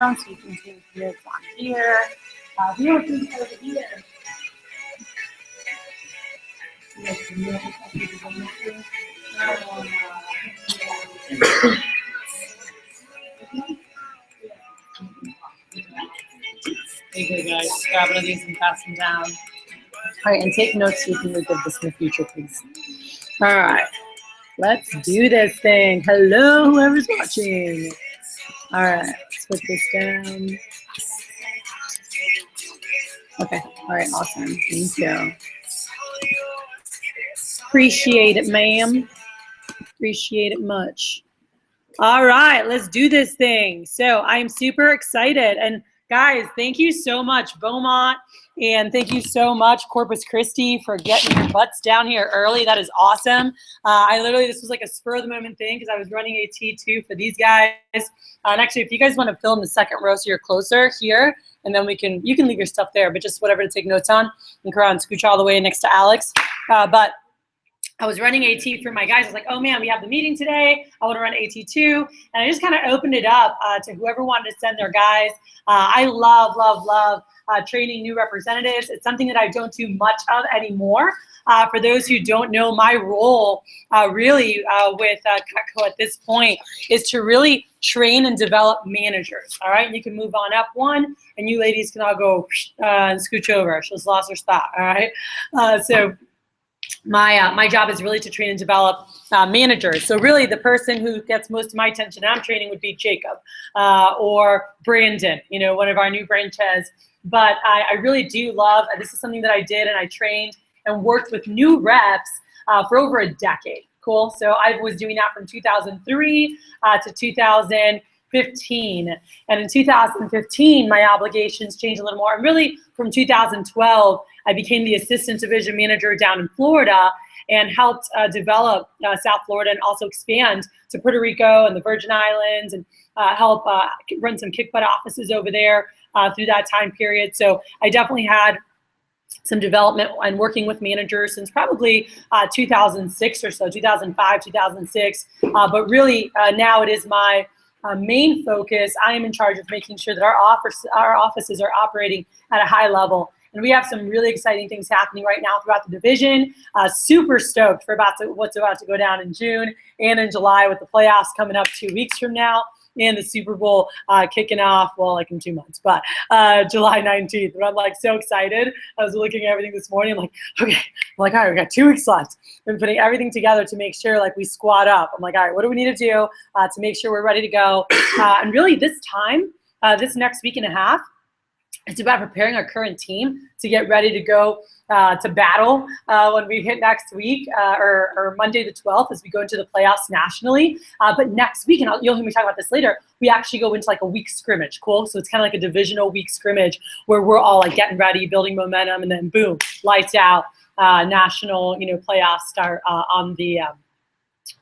so you can take notes on here. We don't do this over here. Okay, guys, grab one of these and pass them down. All right, and take notes so you can look at this in the future, please. All right, let's do this thing. Hello, whoever's watching. All right, let's put this down. Okay, all right, awesome. Thank you. Appreciate it, ma'am. Appreciate it much. All right, let's do this thing. So I'm super excited. And guys, thank you so much, Beaumont. And thank you so much, Corpus Christi, for getting your butts down here early. That is awesome. This was like a spur of the moment thing because I was running AT2 for these guys. And actually, if you guys want to film the second row so you're closer here, and then you can leave your stuff there, but just whatever to take notes on. And Karan, scooch all the way next to Alex. But I was running AT for my guys. I was like, oh man, we have the meeting today. I want to run AT2. And I just kind of opened it up to whoever wanted to send their guys. I love training new representatives. It's something that I don't do much of anymore. For those who don't know, my role with Cutco at this point is to really train and develop managers. All right, and you can move on up one, and you ladies can all go and scooch over. She's lost her spot. All right, so my job is really to train and develop managers. So really the person who gets most of my attention I'm training would be Jacob or Brandon, one of our new branches. But I really do love, this is something that I did and I trained and worked with new reps for over a decade. Cool. So I was doing that from 2003 to 2015. And in 2015, my obligations changed a little more. And really from 2012, I became the assistant division manager down in Florida and helped develop South Florida and also expand to Puerto Rico and the Virgin Islands and help run some kick butt offices over there through that time period. So I definitely had some development and working with managers since probably 2006 or so, 2005, 2006. But really now it is my main focus. I am in charge of making sure that our offices are operating at a high level. And we have some really exciting things happening right now throughout the division. Super stoked for what's about to go down in June and in July with the playoffs coming up 2 weeks from now. And the Super Bowl kicking off, well, like in 2 months, but July 19th. But I'm like so excited. I was looking at everything this morning. I'm like, okay. I'm like, all right, we got 2 weeks left. I'm putting everything together to make sure like we squat up. I'm like, all right, what do we need to do to make sure we're ready to go? And really this time, this next week and a half, it's about preparing our current team to get ready to go to battle when we hit next week or Monday the 12th as we go into the playoffs nationally. But next week, and you'll hear me talk about this later, we actually go into like a week scrimmage, cool? So it's kind of like a divisional week scrimmage where we're all like getting ready, building momentum, and then boom, lights out, national, playoffs start on the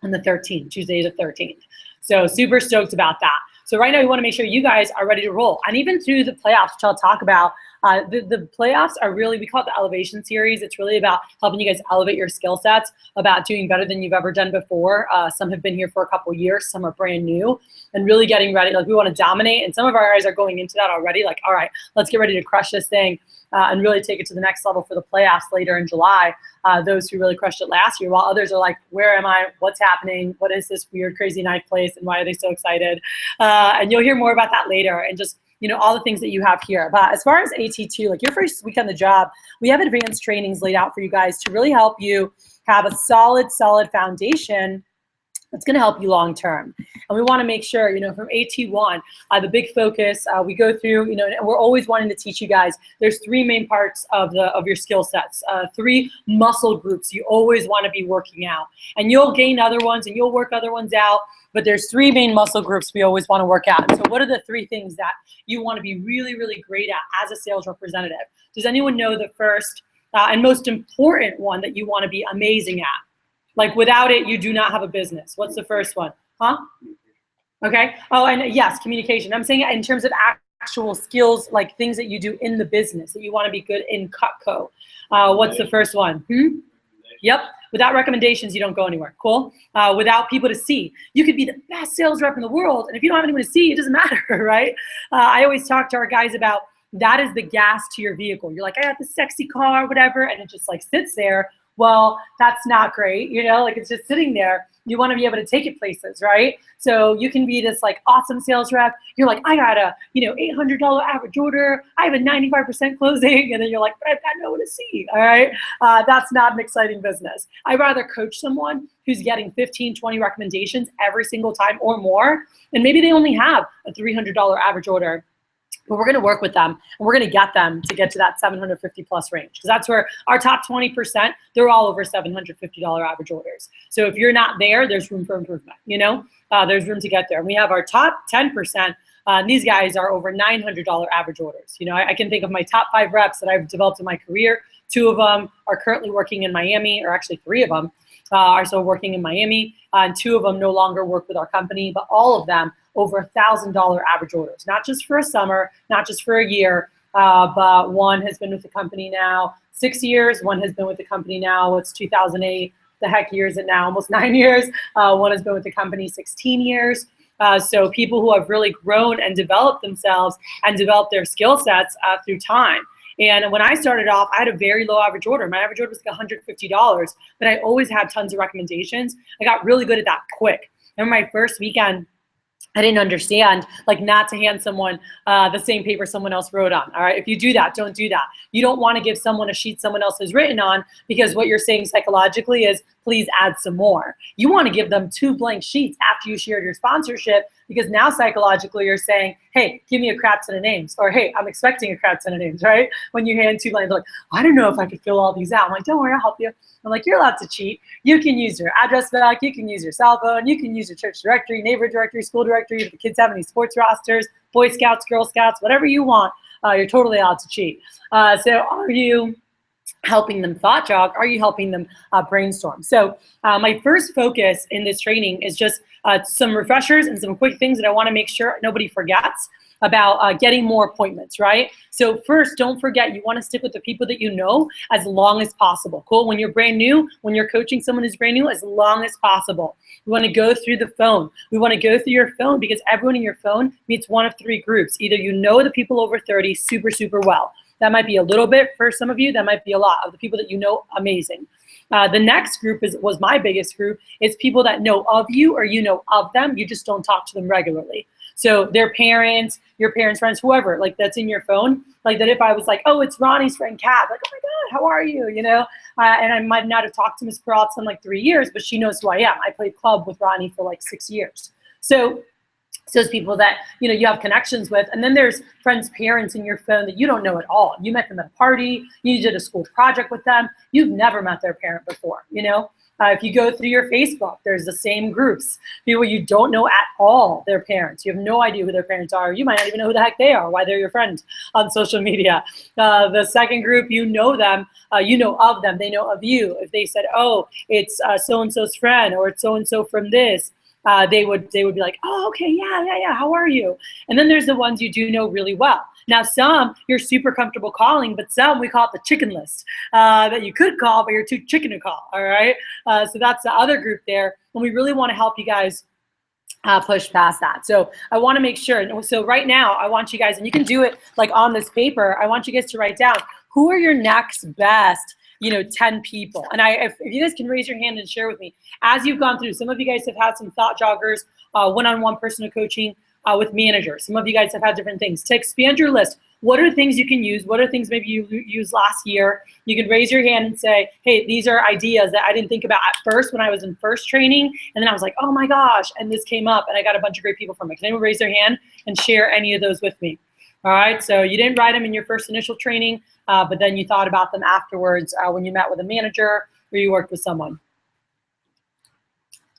13th, Tuesday the 13th. So super stoked about that. So right now we want to make sure you guys are ready to roll. And even through the playoffs, which I'll talk about, the playoffs are really, we call it the elevation series. It's really about helping you guys elevate your skill sets, about doing better than you've ever done before. Some have been here for a couple years, some are brand new, and really getting ready. Like we want to dominate. And some of our guys are going into that already. Like, all right, let's get ready to crush this thing and really take it to the next level for the playoffs later in July. Those who really crushed it last year, while others are like, where am I? What's happening? What is this weird, crazy knife place? And why are they so excited? And you'll hear more about that later and just, all the things that you have here. But as far as AT2, like your first week on the job, we have advanced trainings laid out for you guys to really help you have a solid foundation that's going to help you long term. And we want to make sure, from AT1, the big focus we go through, and we're always wanting to teach you guys, there's 3 main parts of your skill sets, 3 muscle groups you always want to be working out. And you'll gain other ones and you'll work other ones out, but there's 3 main muscle groups we always want to work out. So what are the 3 things that you want to be really, really great at as a sales representative? Does anyone know the first and most important one that you want to be amazing at? Like without it, you do not have a business. What's the first one? Huh? Okay. Oh, and yes, communication. I'm saying in terms of actual skills, like things that you do in the business that you want to be good in Cutco. What's the first one? Yep. Without recommendations, you don't go anywhere. Cool? Without people to see. You could be the best sales rep in the world, and if you don't have anyone to see, it doesn't matter, right? I always talk to our guys about that is the gas to your vehicle. You're like, I got this sexy car, whatever, and it just like sits there. Well, that's not great, you know, like it's just sitting there. You want to be able to take it places, right? So you can be this like awesome sales rep. You're like, I got a, $800 average order. I have a 95% closing. And then you're like, but I've got no one to see, all right? That's not an exciting business. I'd rather coach someone who's getting 15, 20 recommendations every single time or more. And maybe they only have a $300 average order. But we're going to work with them, and we're going to get them to get to that 750 plus range, because that's where our top 20%, they're all over $750 average orders. So if you're not there, there's room for improvement, there's room to get there. And we have our top 10%, and these guys are over $900 average orders. I can think of my top 5 reps that I've developed in my career. 2 of them are currently working in Miami, or actually 3 of them are still working in Miami, and 2 of them no longer work with our company, but all of them over $1,000 average orders, not just for a summer, not just for a year, but one has been with the company now 6 years. One has been with the company now, it's 2008. The heck year is it now? Almost 9 years. One has been with the company 16 years. So people who have really grown and developed themselves and developed their skill sets through time. And when I started off, I had a very low average order. My average order was like $150, but I always had tons of recommendations. I got really good at that quick. And my first weekend, I didn't understand, like, not to hand someone the same paper someone else wrote on, all right? If you do that, don't do that. You don't want to give someone a sheet someone else has written on, because what you're saying psychologically is, please add some more. You want to give them 2 blank sheets after you shared your sponsorship, because now psychologically you're saying, hey, give me a crap ton of names, or hey, I'm expecting a crap ton of names, right? When you hand 2 blanks, like, I don't know if I could fill all these out. I'm like, don't worry, I'll help you. I'm like, you're allowed to cheat. You can use your address book, you can use your cell phone, you can use your church directory, neighbor directory, school directory, if the kids have any sports rosters, Boy Scouts, Girl Scouts, whatever you want, you're totally allowed to cheat. So are you helping them thought jog? Are you helping them brainstorm? So my first focus in this training is just some refreshers and some quick things that I want to make sure nobody forgets about getting more appointments, right? So first, don't forget, you want to stick with the people that you know as long as possible. Cool? When you're brand new, when you're coaching someone who's brand new, as long as possible. We want to go through the phone. We want to go through your phone, because everyone in your phone meets one of 3 groups. Either you know the people over 30 super, super well. That might be a little bit for some of you. That might be a lot of the people that you know, amazing. The next group was my biggest group. It's people that know of you, or you know of them. You just don't talk to them regularly. So their parents, your parents' friends, whoever, like, that's in your phone. Like, that if I was like, oh, it's Ronnie's friend Kat, like, oh my God, how are you? And I might not have talked to Ms. Peralta in like 3 years, but she knows who I am. I played club with Ronnie for like 6 years. So those people that, you have connections with. And then there's friends' parents in your phone that you don't know at all. You met them at a party, you did a school project with them, you've never met their parent before, If you go through your Facebook, there's the same groups, people you don't know at all, their parents. You have no idea who their parents are. You might not even know who the heck they are, why they're your friend on social media. The second group, you know them, you know of them, they know of you. If they said, oh, it's so-and-so's friend, or it's so-and-so from this, they would be like, oh, okay, yeah, how are you? And then there's the ones you do know really well. Now, some you're super comfortable calling, but some we call it the chicken list that you could call, but you're too chicken to call, all right? So that's the other group there, and we really want to help you guys push past that. So I want to make sure, so right now I want you guys, and you can do it like on this paper, I want you guys to write down, who are your next best 10 people. And if you guys can raise your hand and share with me, as you've gone through, some of you guys have had some thought joggers, one-on-one personal coaching with managers. Some of you guys have had different things. To expand your list, what are things you can use? What are things maybe you used last year? You can raise your hand and say, hey, these are ideas that I didn't think about at first when I was in first training. And then I was like, oh my gosh, and this came up and I got a bunch of great people from it. Can anyone raise their hand and share any of those with me? All right, so you didn't write them in your first initial training, but then you thought about them afterwards when you met with a manager or you worked with someone.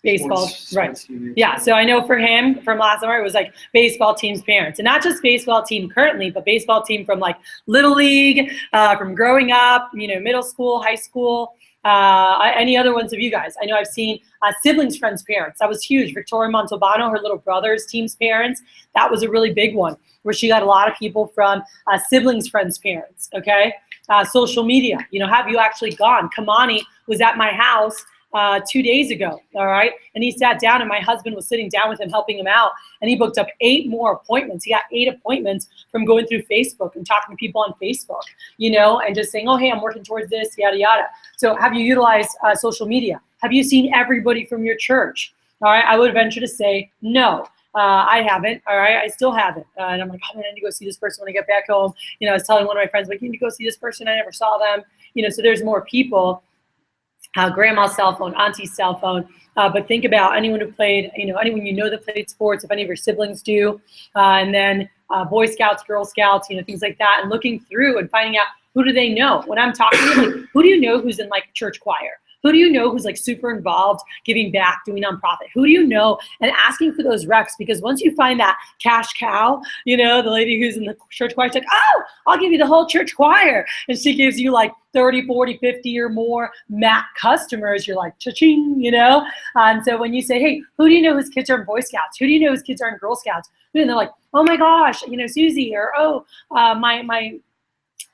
Baseball, right. Yeah, so I know for him from last summer, it was like baseball team's parents. And not just baseball team currently, but baseball team from like Little League, from growing up, middle school, high school. Any other ones of you guys? I know I've seen siblings' friends' parents. That was huge. Victoria Montalbano, her little brother's team's parents. That was a really big one where she got a lot of people from siblings' friends' parents, okay? social media. Have you actually gone? Kamani was at my house 2 days ago, all right? And he sat down, and my husband was sitting down with him, helping him out, and he booked up 8 more appointments. He got 8 appointments from going through Facebook and talking to people on Facebook, and just saying, oh, hey, I'm working towards this, yada, yada. So have you utilized social media? Have you seen everybody from your church? All right, I would venture to say no. I haven't, all right? I still haven't. And I'm like, oh, man, I need to go see this person when I get back home. I was telling one of my friends, like, you need to go see this person. I never saw them. So there's more people. Grandma's cell phone, auntie's cell phone. But think about anyone who played, anyone that played sports, if any of your siblings do, and then Boy Scouts, Girl Scouts, things like that, and looking through and finding out who do they know. When I'm talking to them, like, who do you know who's in like church choir? Who do you know who's like super involved, giving back, doing nonprofit? Who do you know? And asking for those recs, because once you find that cash cow, the lady who's in the church choir, she's like, oh, I'll give you the whole church choir. And she gives you like 30, 40, 50 or more MAC customers. You're like, cha-ching, And so when you say, hey, who do you know whose kids are in Boy Scouts? Who do you know whose kids are in Girl Scouts? And they're like, oh my gosh, Susie, or oh, my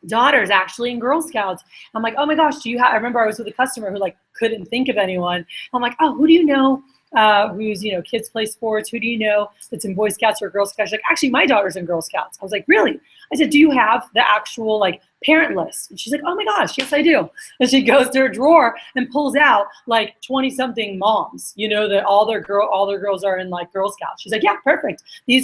daughter's actually in Girl Scouts. I'm like, oh my gosh, I remember I was with a customer who like couldn't think of anyone. I'm like, oh, who do you know who's, kids play sports? Who do you know that's in Boy Scouts or Girl Scouts? She's like, actually, my daughter's in Girl Scouts. I was like, really? I said, do you have the actual like parent list? And she's like, oh my gosh, yes, I do. And she goes to her drawer and pulls out like 20 something moms, that all their girls are in like Girl Scouts. She's like, yeah, perfect.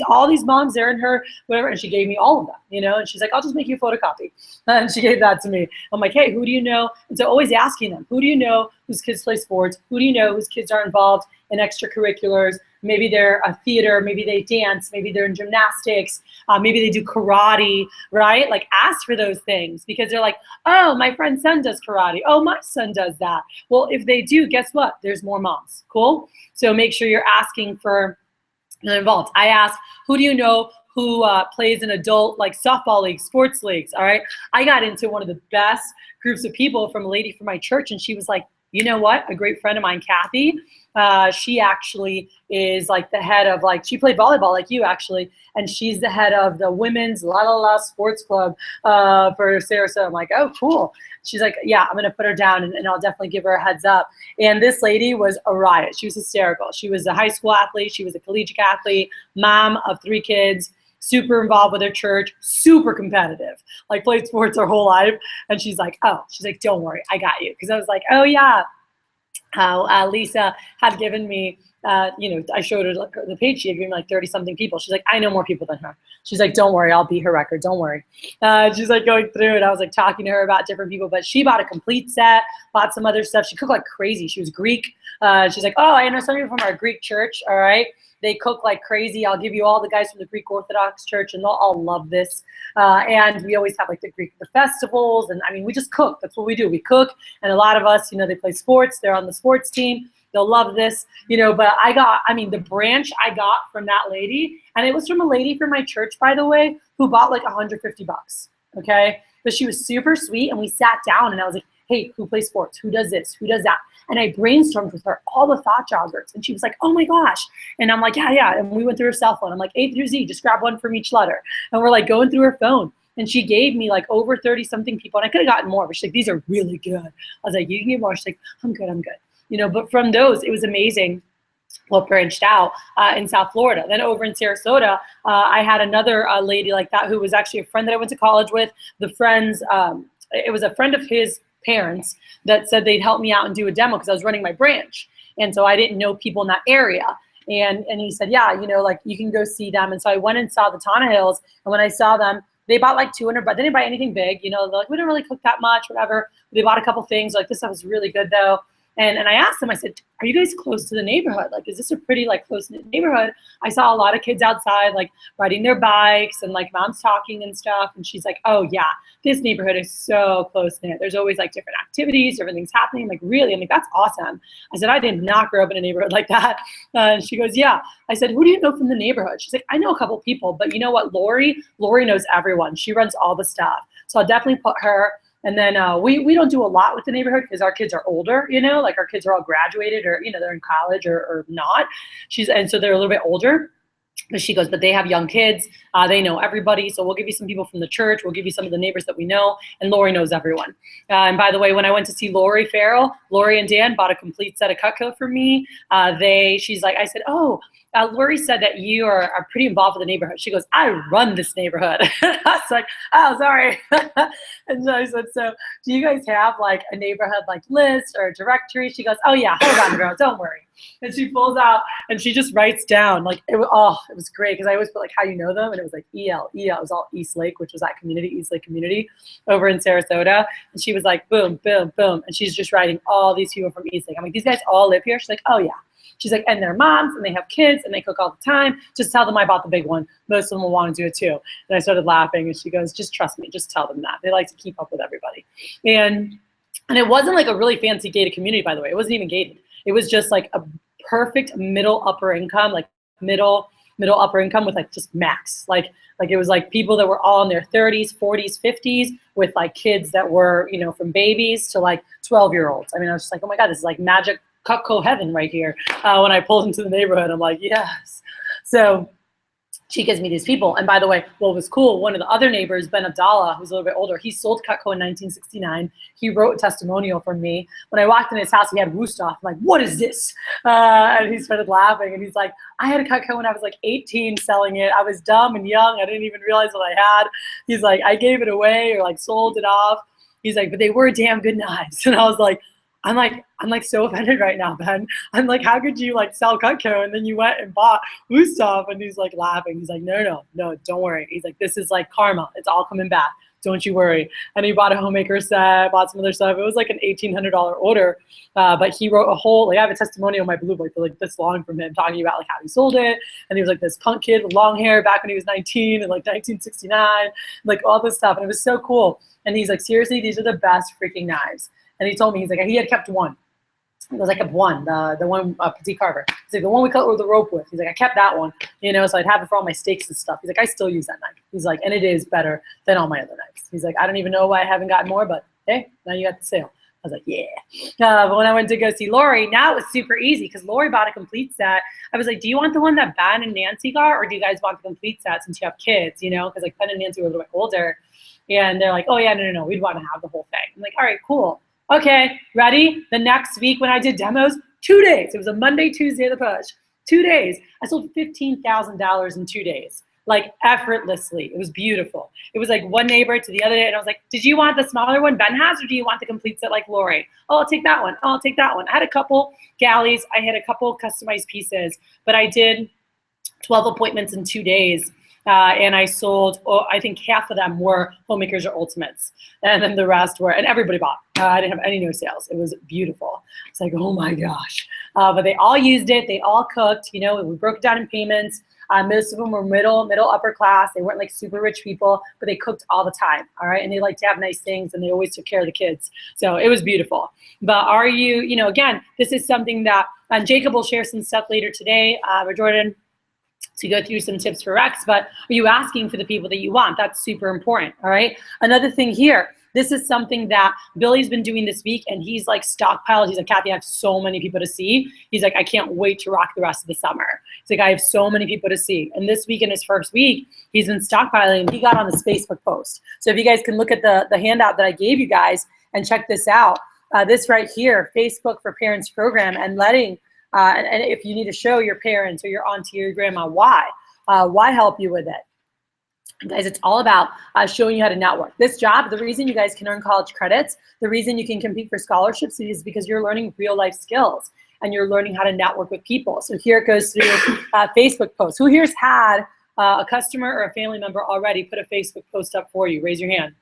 All these moms, they're in her, whatever. And she gave me all of them, and she's like, I'll just make you a photocopy. And she gave that to me. I'm like, hey, who do you know? And so always asking them, who do you know whose kids play sports? Who do you know whose kids are involved in extracurriculars? Maybe they're a theater, maybe they dance, maybe they're in gymnastics, maybe they do karate, right? Like ask for those things, because they're like, oh, my friend's son does karate. Oh, my son does that. Well, if they do, guess what? There's more moms. Cool? So make sure you're asking for involved. I asked, who do you know who plays in adult like softball leagues, sports leagues, all right? I got into one of the best groups of people from a lady from my church, and she was like, you know what? A great friend of mine, Kathy, she actually is like the head of she played volleyball like you actually, and she's the head of the women's La La La sports club for Sarasota. I'm like, oh, cool. She's like, yeah, I'm going to put her down and I'll definitely give her a heads up. And this lady was a riot. She was hysterical. She was a high school athlete. She was a collegiate athlete, mom of 3 kids, super involved with her church, super competitive, like played sports her whole life. And she's like, don't worry, I got you. Because I was like, oh yeah, how Lisa had given me, I showed her the page. She had given me like 30 something people. She's like, I know more people than her. She's like, don't worry, I'll beat her record. Don't worry. She's like going through it. I was like talking to her about different people, but she bought a complete set, bought some other stuff. She cooked like crazy. She was Greek. She's like, oh, I know some people from our Greek church. All right. They cook like crazy. I'll give you all the guys from the Greek Orthodox Church, and they'll all love this. And we always have like the festivals, and I mean, we just cook. That's what we do. We cook, and a lot of us, they play sports. They're on the sports team. They'll love this, But the branch I got from that lady, and it was from a lady from my church, by the way, who bought like $150. Okay, but she was super sweet, and we sat down, and I was like, hey, who plays sports? Who does this? Who does that? And I brainstormed with her all the thought joggers. And she was like, oh my gosh. And I'm like, yeah. And we went through her cell phone. I'm like, A through Z, just grab one from each letter. And we're like going through her phone. And she gave me like over 30 something people. And I could have gotten more, but she's like, these are really good. I was like, you can get more. She's like, I'm good. But from those, it was amazing what branched out in South Florida. Then over in Sarasota, I had another lady like that who was actually a friend that I went to college with. The friends, it was a friend of his parents that said they'd help me out and do a demo because I was running my branch. And so I didn't know people in that area. And he said, yeah, you can go see them. And so I went and saw the Tana Hills. And when I saw them, they bought like 200, but they didn't buy anything big. They're like, we didn't really cook that much, whatever. They bought a couple things. Like, this stuff is really good though. And I asked them, I said, are you guys close to the neighborhood? Like, is this a pretty like close-knit neighborhood? I saw a lot of kids outside, like riding their bikes and like moms talking and stuff. And she's like, oh yeah, this neighborhood is so close-knit. There's always like different activities, different things happening. Like, really? I'm like, that's awesome. I said, I did not grow up in a neighborhood like that. And she goes, yeah. I said, who do you know from the neighborhood? She's like, I know a couple people, but you know what, Lori knows everyone. She runs all the stuff. So I'll definitely put her. And then we don't do a lot with the neighborhood because our kids are older, like our kids are all graduated or, they're in college or not. And so they're a little bit older. But she goes, but they have young kids. They know everybody. So we'll give you some people from the church. We'll give you some of the neighbors that we know. And Lori knows everyone. And by the way, when I went to see Lori Farrell, Lori and Dan bought a complete set of Cutco for me. She's like, I said, oh, Lori said that you are pretty involved with the neighborhood. She goes, I run this neighborhood. I was like, oh, sorry. And so I said, so do you guys have like a neighborhood like list or a directory? She goes, oh yeah, hold on, girl, don't worry. And she pulls out and she just writes down like, it was great because I always put like how you know them, and it was like EL. It was all East Lake, which was that community, East Lake community over in Sarasota. And she was like, boom, boom, boom. And she's just writing all these people from East Lake. I'm like, these guys all live here? She's like, oh yeah. She's like, and they're moms and they have kids and they cook all the time. Just tell them I bought the big one. Most of them will want to do it too. And I started laughing and she goes, just trust me, just tell them that. They like to keep up with everybody. And it wasn't like a really fancy gated community, by the way. It wasn't even gated. It was just like a perfect middle upper income, like middle upper income with like just max. Like it was like people that were all in their 30s, 40s, 50s with like kids that were, you know, from babies to like 12-year-olds. I mean, I was just like, oh my God, this is like magic Cutco heaven right here. When I pulled into the neighborhood, I'm like, yes. So she gives me these people. And by the way, what was cool, one of the other neighbors, Ben Abdallah, who's a little bit older, he sold Cutco in 1969. He wrote a testimonial from me. When I walked in his house, he had Wusthof. I'm like, what is this? And he started laughing. And he's like, I had a Cutco when I was like 18 selling it. I was dumb and young. I didn't even realize what I had. He's like, I gave it away or like sold it off. He's like, but they were damn good knives. And I was like, I'm like so offended right now, Ben. I'm like, how could you like sell Cutco and then you went and bought Wusthof? And he's like laughing. He's like, no, don't worry. He's like, this is like karma. It's all coming back. Don't you worry. And he bought a homemaker set, bought some other stuff. It was like an $1,800 order. But he wrote a whole, like I have a testimonial in my blue book for like this long from him talking about like how he sold it. And he was like this punk kid with long hair back when he was 19 in like 1969, like all this stuff. And it was so cool. And he's like, seriously, these are the best freaking knives. And he told me, he's like, he had kept one. He goes, I kept one, the one Petit Carver. He's like, the one we cut with the rope with. He's like, I kept that one, you know, so I'd have it for all my steaks and stuff. He's like, I still use that knife. He's like, and it is better than all my other knives. He's like, I don't even know why I haven't gotten more, but hey, now you got the sale. I was like, yeah. But when I went to go see Lori, now it was super easy because Lori bought a complete set. I was like, do you want the one that Ben and Nancy got, or do you guys want the complete set since you have kids, you know, because like Ben and Nancy were a little bit older. And they're like, oh yeah, no, we'd want to have the whole thing. I'm like, all right, cool. Okay, ready? The next week when I did demos, 2 days. It was a Monday, Tuesday of the push. 2 days. I sold $15,000 in 2 days, like effortlessly. It was beautiful. It was like one neighbor to the other day, and I was like, did you want the smaller one Ben has, or do you want the complete set like Lori? Oh, I'll take that one. Oh, I'll take that one. I had a couple galleys. I had a couple customized pieces, but I did 12 appointments in 2 days. And I sold, I think half of them were homemakers or ultimates. And then the rest were, and everybody bought. I didn't have any no sales. It was beautiful. It's like, oh my gosh. But they all used it. They all cooked, you know, we broke it down in payments. Most of them were middle, upper class. They weren't like super rich people, but they cooked all the time. All right. And they like to have nice things, and they always took care of the kids. So it was beautiful. But are you, you know, again, this is something that Jacob will share some stuff later today, or Jordan, to go through some tips for Rex, but are you asking for the people that you want? That's super important, all right? Another thing here, this is something that Billy's been doing this week, and he's like stockpiled. He's like, Kathy, I have so many people to see. He's like, I can't wait to rock the rest of the summer. He's like, I have so many people to see. And this week, in his first week, he's been stockpiling. He got on this Facebook post. So if you guys can look at the handout that I gave you guys and check this out, this right here, Facebook for Parents program, and letting, and if you need to show your parents or your auntie or your grandma why help you with it. Guys, it's all about showing you how to network. This job, the reason you guys can earn college credits, the reason you can compete for scholarships is because you're learning real life skills and you're learning how to network with people. So here it goes through Facebook posts. Who here's had a customer or a family member already put a Facebook post up for you? Raise your hand.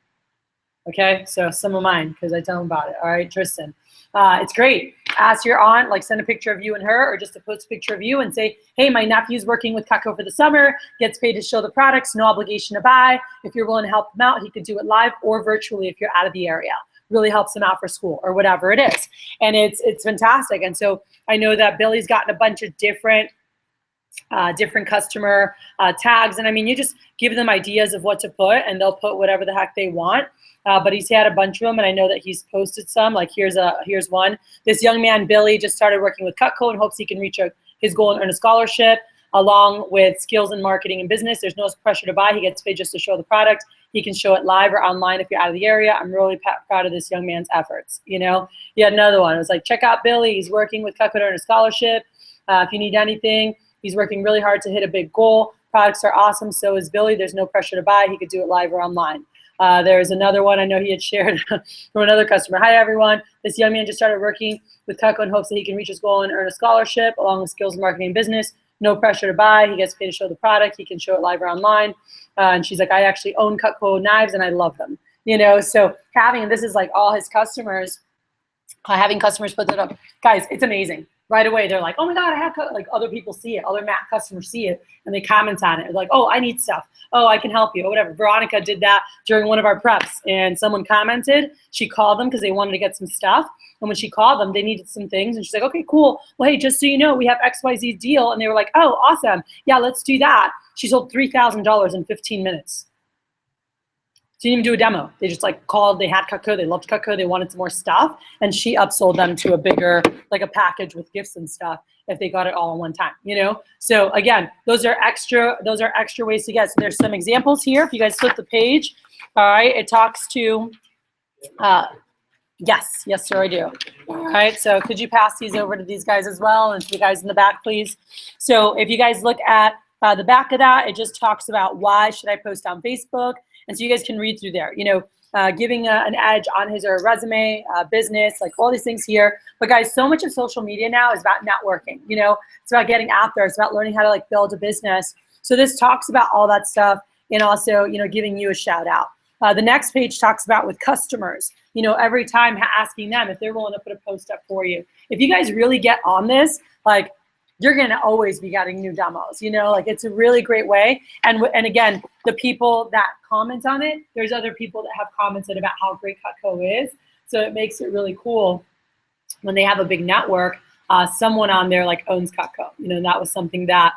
Okay, so some of mine, because I tell them about it. All right, Tristan. It's great. Ask your aunt, like send a picture of you and her, or just to post a picture of you and say, hey, my nephew's working with Cutco for the summer, gets paid to show the products, no obligation to buy. If you're willing to help him out, he could do it live or virtually if you're out of the area. Really helps him out for school or whatever it is. And it's fantastic. And so I know that Billy's gotten a bunch of different customer tags. And I mean, you just give them ideas of what to put and they'll put whatever the heck they want. But he's had a bunch of them, and I know that he's posted some. Like here's one. This young man, Billy, just started working with Cutco and hopes he can reach his goal and earn a scholarship. along with skills in marketing and business. There's no pressure to buy. He gets paid just to show the product. He can show it live or online if you're out of the area. I'm really proud of this young man's efforts. You know, he had another one. It was like, check out Billy. He's working with Cutco to earn a scholarship. If you need anything, he's working really hard to hit a big goal. Products are awesome. So is Billy. There's no pressure to buy. He could do it live or online. There's another one I know he had shared from another customer. Hi, everyone. This young man just started working with Cutco in hopes that he can reach his goal and earn a scholarship along with skills in marketing and business. No pressure to buy. He gets paid to show the product. He can show it live or online. And she's like, I actually own Cutco knives and I love them. You know, so having, this is like all his customers, having customers put that up. Guys, it's amazing. Right away, they're like, oh my God, I have, like other people see it, other Mac customers see it, and they comment on it. They're like, oh, I need stuff. Oh, I can help you, or whatever. Veronica did that during one of our preps, and someone commented. She called them because they wanted to get some stuff. And when she called them, they needed some things. And she's like, okay, cool. Well, hey, just so you know, we have XYZ deal. And they were like, oh, awesome. Yeah, let's do that. She sold $3,000 in 15 minutes. She didn't even do a demo. They just like called, they had Cutco, they loved Cutco, they wanted some more stuff, and she upsold them to a bigger, like a package with gifts and stuff if they got it all in one time, you know? So again, those are extra ways to get. So there's some examples here. If you guys flip the page, all right, it talks to, yes, sir, I do. All right, so could you pass these over to these guys as well, and to the guys in the back, please? So if you guys look at the back of that, it just talks about why should I post on Facebook. And so you guys can read through there, you know, giving an edge on his or her resume, business, like all these things here. But guys, so much of social media now is about networking, you know, it's about getting out there. It's about learning how to like build a business. So this talks about all that stuff, and also, you know, giving you a shout out. The next page talks about with customers, you know, every time asking them if they're willing to put a post up for you. If you guys really get on this, like, you're going to always be getting new demos, you know, like it's a really great way. And again, the people that comment on it, there's other people that have commented about how great Cutco is. So it makes it really cool when they have a big network, someone on there like owns Cutco. You know, and that was something that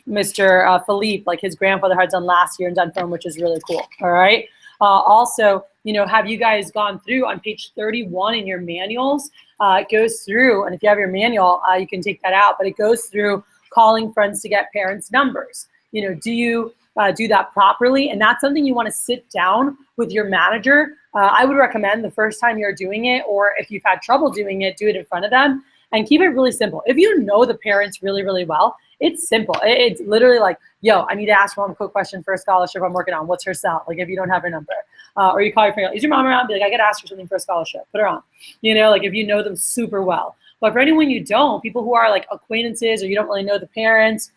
Mr. Philippe, like his grandfather had done last year in Dunfern, which is really cool. All right. Also, you know, have you guys gone through on page 31 in your manuals? It goes through, and if you have your manual, you can take that out, but it goes through calling friends to get parents' numbers. You know, do you do that properly? And that's something you want to sit down with your manager. I would recommend the first time you're doing it, or if you've had trouble doing it, do it in front of them and keep it really simple. If you know the parents really, really well, it's simple. It's literally like, yo, I need to ask mom a quick question for a scholarship I'm working on. What's her cell? Like if you don't have her number. Or you call your friend, is your mom around? Be like, I got to ask her something for a scholarship. Put her on. You know, like if you know them super well. But for anyone you don't, people who are like acquaintances or you don't really know the parents,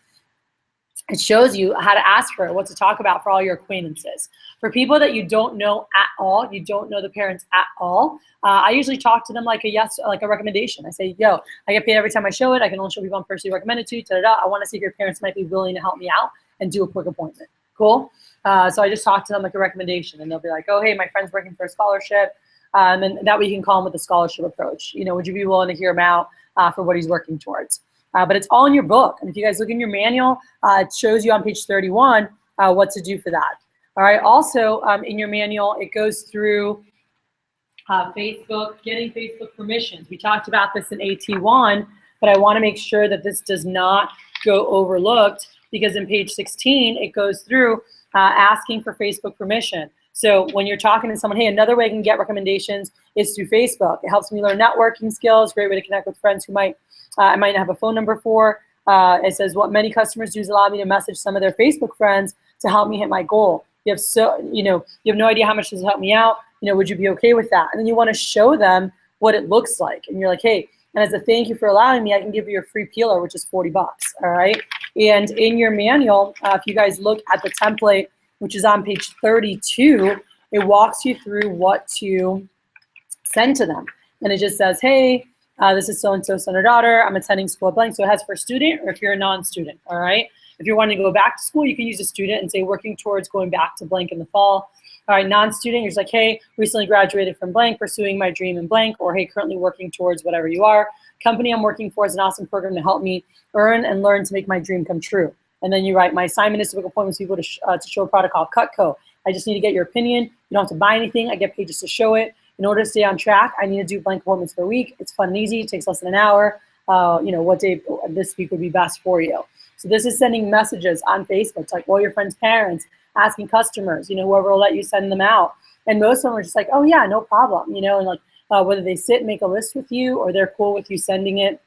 it shows you how to ask for it, what to talk about for all your acquaintances. For people that you don't know at all, you don't know the parents at all, I usually talk to them like a recommendation. I say, yo, I get paid every time I show it. I can only show people I'm personally recommended to. I want to see if your parents might be willing to help me out and do a quick appointment. Cool? So I just talk to them like a recommendation, and they'll be like, oh, hey, my friend's working for a scholarship. And then that way you can call them with the scholarship approach. You know, would you be willing to hear him out for what he's working towards? But it's all in your book. And if you guys look in your manual, it shows you on page 31 what to do for that. All right. Also, in your manual, it goes through Facebook, getting Facebook permissions. We talked about this in AT1, but I want to make sure that this does not go overlooked, because in page 16, it goes through asking for Facebook permission. So when you're talking to someone, hey, another way I can get recommendations is through Facebook. It helps me learn networking skills, great way to connect with friends who I might not have a phone number for. It says what many customers do is allow me to message some of their Facebook friends to help me hit my goal. You have no idea how much this will help me out. You know, would you be okay with that? And then you want to show them what it looks like. And you're like, hey, and as a thank you for allowing me, I can give you a free peeler, which is $40, all right? And in your manual, if you guys look at the template, which is on page 32, it walks you through what to send to them. And it just says, hey, this is so-and-so son or daughter. I'm attending school at blank. So it has for a student or if you're a non-student, all right? If you're wanting to go back to school, you can use a student and say working towards going back to blank in the fall. All right, non-student, you're just like, hey, recently graduated from blank, pursuing my dream in blank, or hey, currently working towards whatever you are. Company I'm working for is an awesome program to help me earn and learn to make my dream come true. And then you write, my assignment is to book appointments with people to show a product called Cutco. I just need to get your opinion. You don't have to buy anything. I get paid just to show it. In order to stay on track, I need to do blank appointments per week. It's fun and easy. It takes less than an hour. You know, what day this week would be best for you. So this is sending messages on Facebook to like all your friends' parents, asking customers, whoever will let you send them out. And most of them are just like, oh yeah, no problem, and like whether they sit and make a list with you or they're cool with you sending it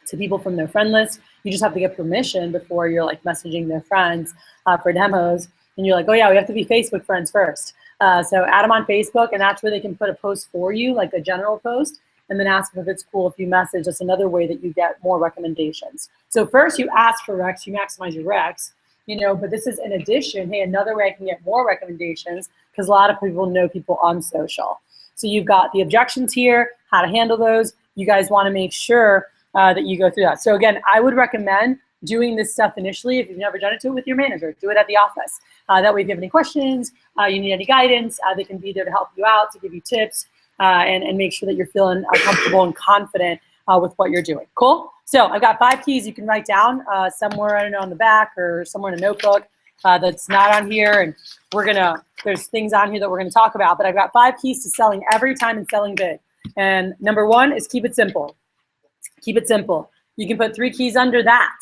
to people from their friend list. You just have to get permission before you're like messaging their friends for demos. And you're like, oh yeah, we have to be Facebook friends first. So add them on Facebook, and that's where they can put a post for you, like a general post, and then ask them if it's cool if you message. That's another way that you get more recommendations. So first you ask for recs, you maximize your recs, but this is in addition, hey, another way I can get more recommendations, because a lot of people know people on social. So you've got the objections here, how to handle those. You guys want to make sure that you go through that. So again, I would recommend doing this stuff initially. If you've never done it, do it with your manager. Do it at the office. That way, if you have any questions, you need any guidance, they can be there to help you out, to give you tips, and make sure that you're feeling comfortable and confident with what you're doing. Cool? So I've got 5 keys you can write down somewhere, I don't know, on the back or somewhere in a notebook that's not on here. And there's things on here that we're going to talk about. But I've got 5 keys to selling every time and selling big. And number 1 is keep it simple. Keep it simple. You can put 3 keys under that.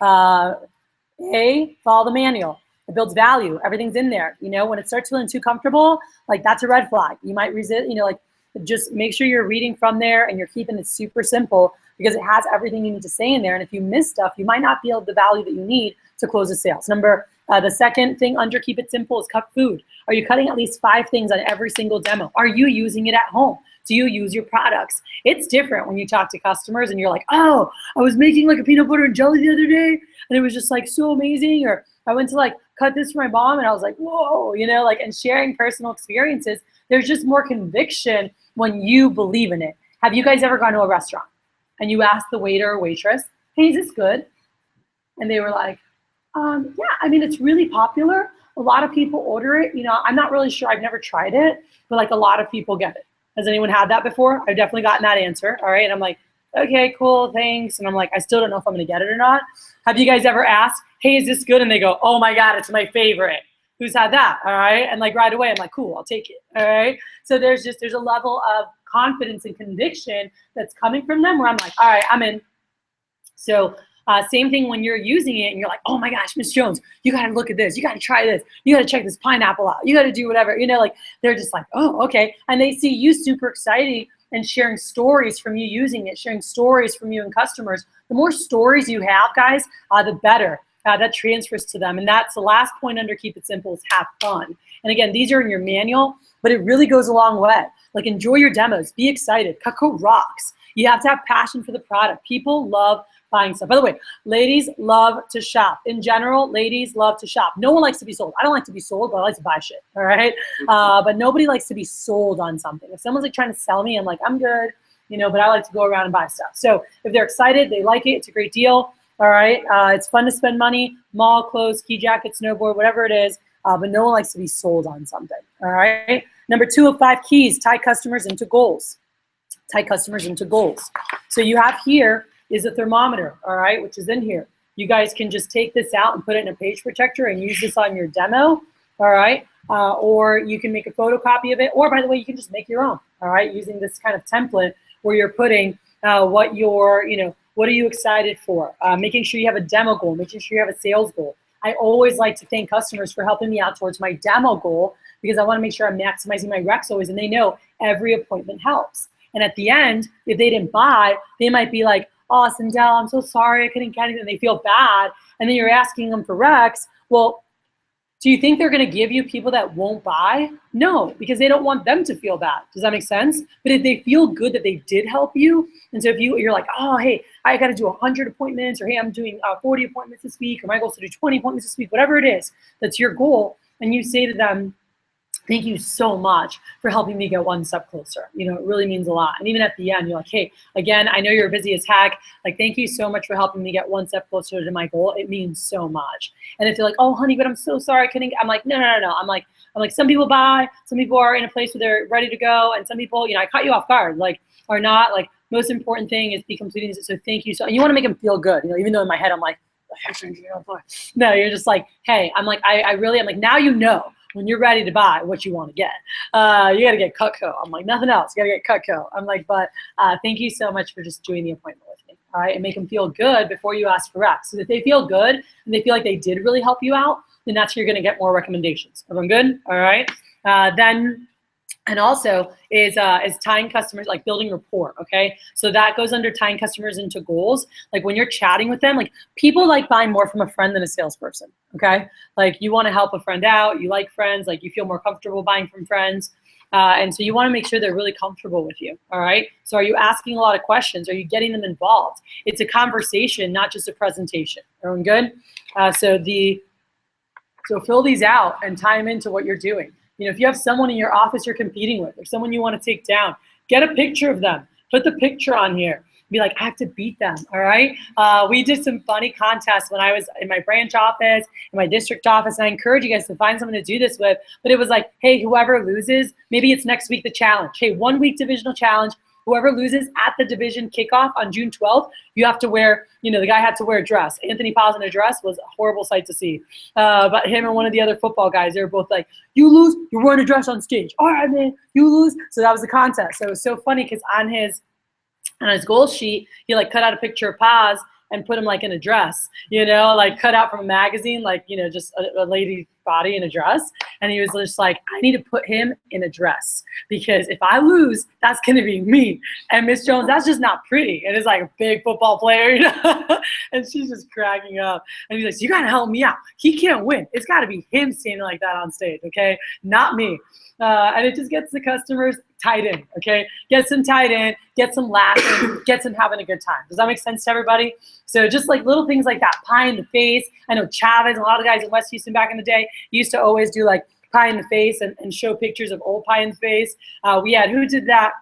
A, follow the manual. It builds value. Everything's in there. When it starts feeling too comfortable, like that's a red flag. You might resist, like just make sure you're reading from there and you're keeping it super simple, because it has everything you need to say in there. And if you miss stuff, you might not be able to the value that you need to close the sales. The second thing under keep it simple is cut food. Are you cutting at least 5 things on every single demo? Are you using it at home? Do you use your products? It's different when you talk to customers and you're like, oh, I was making like a peanut butter and jelly the other day and it was just like so amazing. Or I went to like cut this for my mom and I was like, whoa, and sharing personal experiences. There's just more conviction when you believe in it. Have you guys ever gone to a restaurant and you ask the waiter or waitress, hey, is this good? And they were like, yeah, I mean, it's really popular. A lot of people order it. I'm not really sure. I've never tried it, but like a lot of people get it. Has anyone had that before? I've definitely gotten that answer. All right. And I'm like, okay, cool, thanks. And I'm like, I still don't know if I'm going to get it or not. Have you guys ever asked, hey, is this good? And they go, oh my God, it's my favorite. Who's had that? All right. And like right away, I'm like, cool, I'll take it. All right. So there's a level of confidence and conviction that's coming from them where I'm like, all right, I'm in. So same thing when you're using it and you're like, oh my gosh, Miss Jones, you got to look at this. You got to try this. You got to check this pineapple out. You got to do whatever, like they're just like, oh, okay. And they see you super excited and sharing stories from you using it, sharing stories from you and customers. The more stories you have, guys, the better. That transfers to them. And that's the last point under keep it simple is have fun. And again, these are in your manual, but it really goes a long way. Like enjoy your demos, be excited. Cutco rocks. You have to have passion for the product. People love buying stuff. By the way, ladies love to shop. In general, ladies love to shop. No one likes to be sold. I don't like to be sold, but I like to buy shit, all right? But nobody likes to be sold on something. If someone's like trying to sell me, I'm like, I'm good, but I like to go around and buy stuff. So if they're excited, they like it, it's a great deal, all right? It's fun to spend money, mall, clothes, ski jacket, snowboard, whatever it is, but no one likes to be sold on something, all right? Number 2 of 5 keys, tie customers into goals. Tie customers into goals. So you have here is a thermometer, all right, which is in here. You guys can just take this out and put it in a page protector and use this on your demo, all right? Or you can make a photocopy of it, or by the way, you can just make your own, all right, using this kind of template where you're putting what are you excited for? Making sure you have a demo goal, making sure you have a sales goal. I always like to thank customers for helping me out towards my demo goal because I want to make sure I'm maximizing my recs always, and they know every appointment helps. And at the end, if they didn't buy, they might be like, oh, Sindel, I'm so sorry, I couldn't get anything. They feel bad. And then you're asking them for recs. Well, do you think they're going to give you people that won't buy? No, because they don't want them to feel bad. Does that make sense? But if they feel good that they did help you, and so if you're like, oh, hey, I got to do 100 appointments, or hey, I'm doing 40 appointments this week, or my goal is to do 20 appointments this week, whatever it is, that's your goal, and you say to them, thank you so much for helping me get one step closer. It really means a lot. And even at the end, you're like, hey, again, I know you're busy as heck. Like, thank you so much for helping me get one step closer to my goal. It means so much. And if they're like, oh, honey, but I'm so sorry I couldn't, I'm like, no. I'm like, some people buy, some people are in a place where they're ready to go. And some people, I caught you off guard, like, are not. Like, most important thing is be completing this. So thank you. So, and you want to make them feel good. Even though in my head, I'm like, no, you're just like, hey, I'm like, I'm like, now when you're ready to buy what you want to get. You got to get Cutco. I'm like, nothing else. You got to get Cutco. I'm like, but thank you so much for just doing the appointment with me. all right, and make them feel good before you ask for recs. So if they feel good and they feel like they did really help you out, then that's where you're going to get more recommendations. Everyone good? All right. And also is tying customers, like building rapport, okay? So that goes under tying customers into goals. Like when you're chatting with them, like people like buying more from a friend than a salesperson, okay? Like you wanna help a friend out, you like friends, like you feel more comfortable buying from friends. And so you wanna make sure they're really comfortable with you, all right? So are you asking a lot of questions? Are you getting them involved? It's a conversation, not just a presentation. Everyone good? So fill these out and tie them into what you're doing. You know, if you have someone in your office you're competing with or someone you want to take down, get a picture of them. Put the picture on here. Be like, I have to beat them, all right? We did some funny contests when I was in my branch office, in my district office, and I encourage you guys to find someone to do this with. But it was like, hey, whoever loses, maybe it's next week the challenge. Hey, 1 week divisional challenge. Whoever loses at the division kickoff on June 12th, you have to wear, you know, the guy had to wear a dress. Anthony Paz in a dress was a horrible sight to see. But him and one of the other football guys, they were both like, you lose, you're wearing a dress on stage. All right, man, you lose. So that was the contest. So it was so funny because on his goal sheet, he like cut out a picture of Paz and put him like in a dress, you know, like cut out from a magazine, like, you know, just a lady's body in a dress. And he was just like, I need to put him in a dress because if I lose, that's going to be me. And Miss Jones, that's just not pretty. And it's like a big football player, you know, and she's just cracking up. And he's like, you got to help me out. He can't win. It's got to be him standing like that on stage, okay? Not me. And it just gets the customers tied in, okay? Gets them tied in, gets them laughing, gets them having a good time. Does that make sense to everybody? So just like little things like that, pie in the face. I know Chavez and a lot of the guys in West Houston back in the day used to always do like pie in the face and show pictures of old pie in the face. We had, who did that?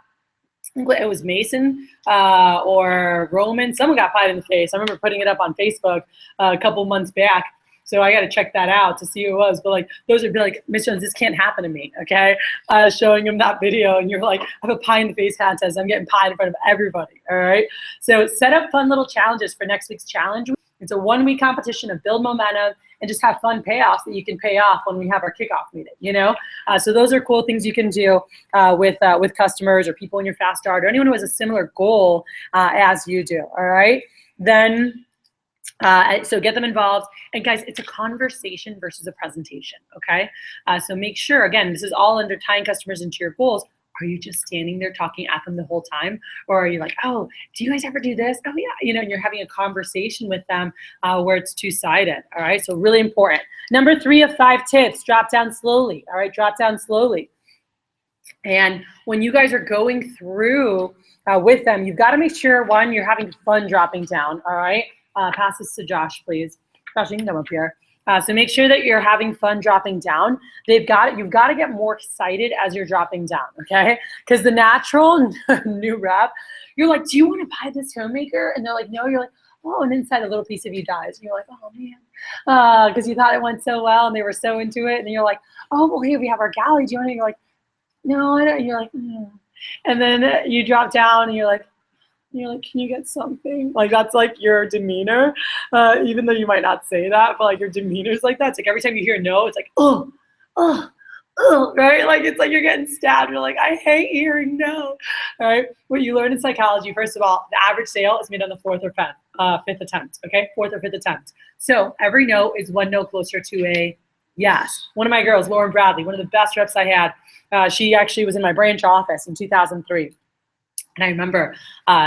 I think it was Mason or Roman. Someone got pie in the face. I remember putting it up on Facebook a couple months back. So I got to check that out to see who it was. But like, those would be like, Miss Jones, this can't happen to me, okay? Showing him that video, and you're like, I have a pie in the face contest. I'm getting pie in front of everybody, all right? So set up fun little challenges for next week's challenge. It's a 1 week competition to build momentum and just have fun payoffs that you can pay off when we have our kickoff meeting, you know? So those are cool things you can do with customers or people in your fast start or anyone who has a similar goal as you do, all right? Then, so get them involved. And guys, it's a conversation versus a presentation, okay? So make sure, again, this is all under tying customers into your goals. Are you just standing there talking at them the whole time? Or are you like, oh, do you guys ever do this? Oh yeah, you know, and you're having a conversation with them where it's two-sided, all right? So really important. Number 3 of 5 tips, drop down slowly, all right? Drop down slowly. And when you guys are going through with them, you've got to make sure, one, you're having fun dropping down, all right? Pass this to Josh, please. Josh, you can come up here. So make sure that you're having fun dropping down. You've got to get more excited as you're dropping down, okay? Because the natural new rep, you're like, do you want to buy this homemaker? And they're like, no. You're like, oh, and inside a little piece of you dies. And you're like, oh man, because you thought it went so well and they were so into it. And then you're like, oh, well, here we have our galley. Do you want to? You're like, no, I don't. And you're like, and then you drop down and you're like, can you get something? Like, that's like your demeanor, even though you might not say that, but like your demeanor's like that. It's like every time you hear no, it's like, oh, right? Like, it's like you're getting stabbed. You're like, I hate hearing no, all right? What you learn in psychology, first of all, the average sale is made on the 4th or 5th attempt, okay? 4th or 5th attempt. So every no is one no closer to a yes. One of my girls, Lauren Bradley, one of the best reps I had, she actually was in my branch office in 2003. And I remember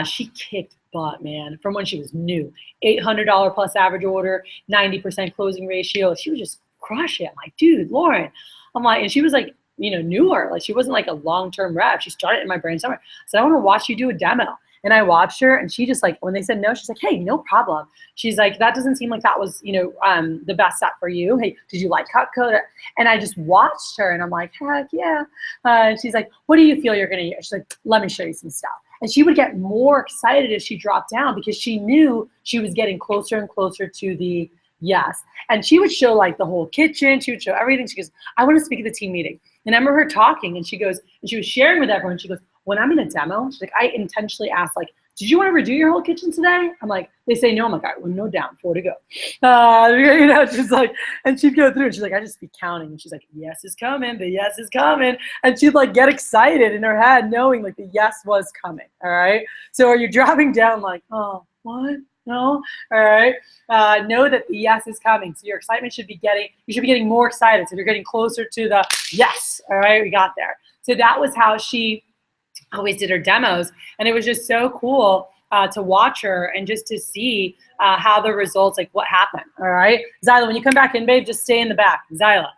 she kicked butt, man, from when she was new. $800 plus average order, 90% closing ratio. She would just crush it. I'm like, dude, Lauren. I'm like, and she was like, you know, newer. Like, she wasn't like a long-term rep. She started in my brain somewhere. So I want to watch you do a demo. And I watched her, and she just like, when they said no, she's like, hey, no problem. She's like, that doesn't seem like that was, you know, the best set for you. Hey, did you like cut code? And I just watched her, and I'm like, heck yeah. And she's like, what do you feel you're going to use? She's like, let me show you some stuff. And she would get more excited as she dropped down because she knew she was getting closer and closer to the yes. And she would show like the whole kitchen. She would show everything. She goes, I want to speak at the team meeting. And I remember her talking, and she goes, and she was sharing with everyone. She goes, when I'm in a demo, she's like, I intentionally asked, like, did you want to redo your whole kitchen today? I'm like, they say no. I'm like, all right, well, no down, 4 to go. You know, she's like, and she'd go through, and she's like, I just be counting. And she's like, yes is coming, the yes is coming. And she'd like get excited in her head, knowing like the yes was coming, all right? So are you dropping down like, oh, what? No? All right. Know that the yes is coming. So your excitement should be getting more excited. So you're getting closer to the yes. All right, we got there. So that was how she always did her demos. And it was just so cool to watch her and just to see how the results, like what happened. All right. Zyla, when you come back in, babe, just stay in the back. Zyla,